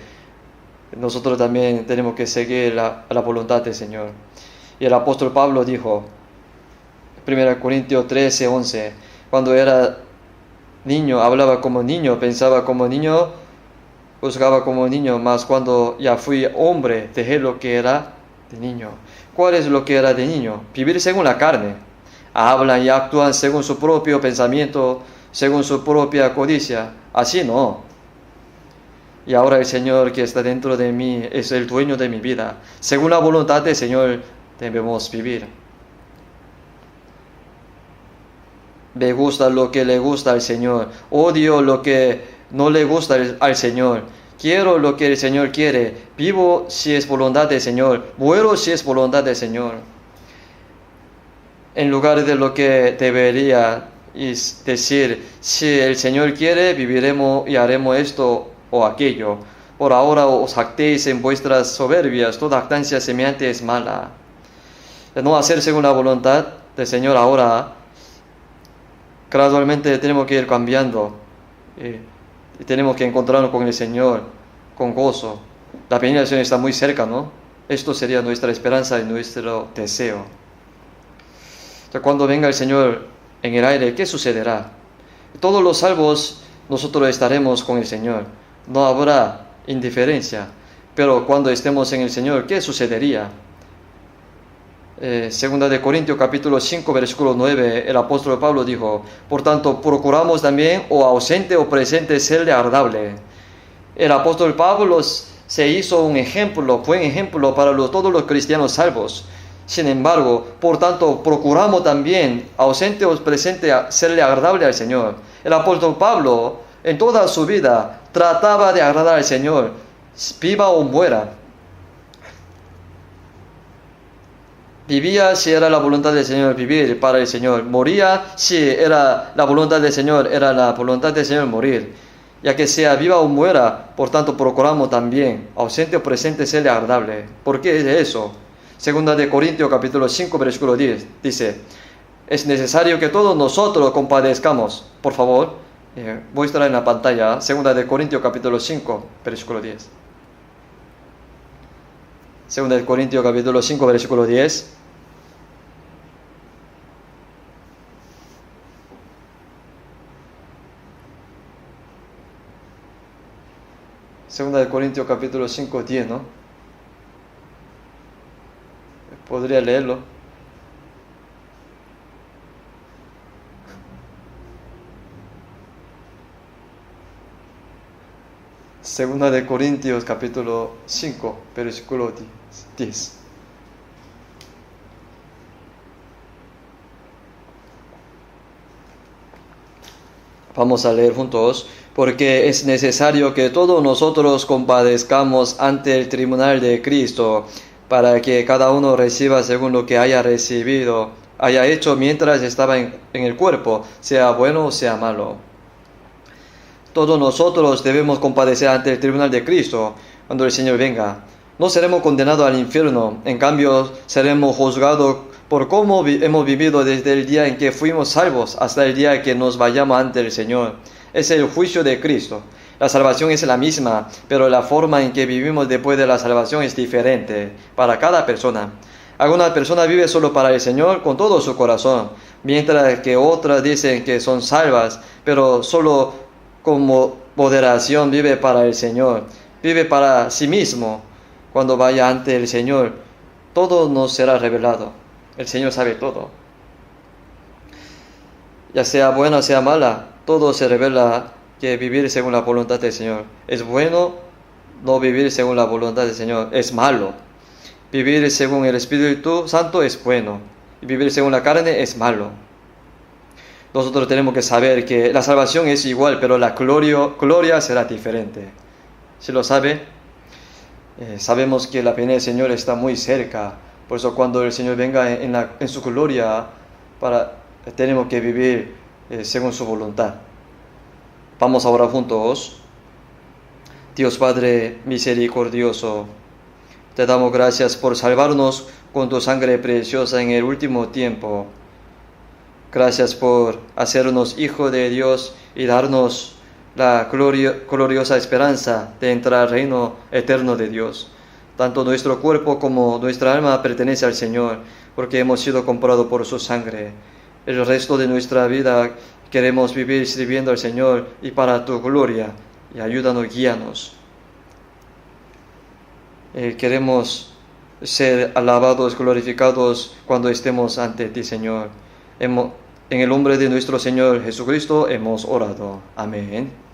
Nosotros también tenemos que seguir la voluntad del Señor. Y el apóstol Pablo dijo, 1 Corintios 13, 11, cuando era niño, hablaba como niño, pensaba como niño, juzgaba como niño, mas cuando ya fui hombre, dejé lo que era de niño. ¿Cuál es lo que era de niño? Vivir según la carne. Hablan y actúan según su propio pensamiento, según su propia codicia. Así no. Y ahora el Señor que está dentro de mí es el dueño de mi vida. Según la voluntad del Señor debemos vivir. Me gusta lo que le gusta al Señor. Odio lo que no le gusta al Señor. Quiero lo que el Señor quiere. Vivo si es voluntad del Señor. Muero si es voluntad del Señor. En lugar de lo que debería decir, si el Señor quiere, viviremos y haremos esto o aquello. Por ahora os jactéis en vuestras soberbias. Toda jactancia semejante es mala. De no hacer según la voluntad del Señor ahora, gradualmente tenemos que ir cambiando. Y tenemos que encontrarnos con el Señor con gozo. La venida del Señor está muy cerca, ¿no? Esto sería nuestra esperanza y nuestro deseo. Entonces, cuando venga el Señor en el aire, ¿qué sucederá? Todos los salvos, nosotros estaremos con el Señor. No habrá indiferencia. Pero cuando estemos en el Señor, ¿qué sucedería? Segunda de Corintios capítulo 5 versículo 9, el apóstol Pablo dijo, por tanto procuramos también o ausente o presente serle agradable. El apóstol Pablo se hizo un ejemplo, fue un ejemplo para todos los cristianos salvos. Sin embargo, por tanto procuramos también ausente o presente serle agradable al Señor. El apóstol Pablo en toda su vida trataba de agradar al Señor, viva o muera. Vivía si era la voluntad del Señor vivir para el Señor. Moría si era la voluntad del Señor, era la voluntad del Señor morir. Ya que sea viva o muera, por tanto procuramos también, ausente o presente, serle agradable. ¿Por qué es eso? Segunda de Corintios capítulo 5 versículo 10 dice, es necesario que todos nosotros compadezcamos. Por favor, muestra en la pantalla, Segunda de Corintios capítulo 5 versículo 10. Segunda de Corintios capítulo 5 versículo 10. Segunda de Corintios capítulo 5, 10, ¿no? Podría leerlo. Segunda de Corintios capítulo 5, versículo 10. Vamos a leer juntos. Porque es necesario que todos nosotros compadezcamos ante el tribunal de Cristo, para que cada uno reciba según lo que haya recibido, haya hecho mientras estaba en el cuerpo, sea bueno o sea malo. Todos nosotros debemos compadecer ante el tribunal de Cristo cuando el Señor venga. No seremos condenados al infierno, en cambio seremos juzgados por cómo hemos vivido desde el día en que fuimos salvos hasta el día en que nos vayamos ante el Señor. Es el juicio de Cristo. La salvación es la misma, pero la forma en que vivimos después de la salvación es diferente para cada persona. Algunas personas viven solo para el Señor con todo su corazón, mientras que otras dicen que son salvas, pero solo como moderación vive para el Señor, vive para sí mismo. cuando vaya ante el Señor, todo nos será revelado. El Señor sabe todo. Ya sea buena o sea mala, todo se revela que vivir según la voluntad del Señor. Es bueno no vivir según la voluntad del Señor, es malo. Vivir según el Espíritu Santo es bueno, y vivir según la carne es malo. Nosotros tenemos que saber que la salvación es igual, pero la gloria será diferente. ¿Sí lo sabe? Sabemos que la venida del Señor está muy cerca. Por eso cuando el Señor venga en su gloria, tenemos que vivir según su voluntad. Vamos a orar juntos. Dios Padre misericordioso, te damos gracias por salvarnos con tu sangre preciosa en el último tiempo. Gracias por hacernos hijos de Dios y darnos la gloriosa esperanza de entrar al reino eterno de Dios. Tanto nuestro cuerpo como nuestra alma pertenece al Señor, porque hemos sido comprados por su sangre. El resto de nuestra vida queremos vivir sirviendo al Señor y para tu gloria, y ayúdanos, guíanos. Queremos ser alabados, glorificados cuando estemos ante ti, Señor. En el nombre de nuestro Señor Jesucristo hemos orado. Amén.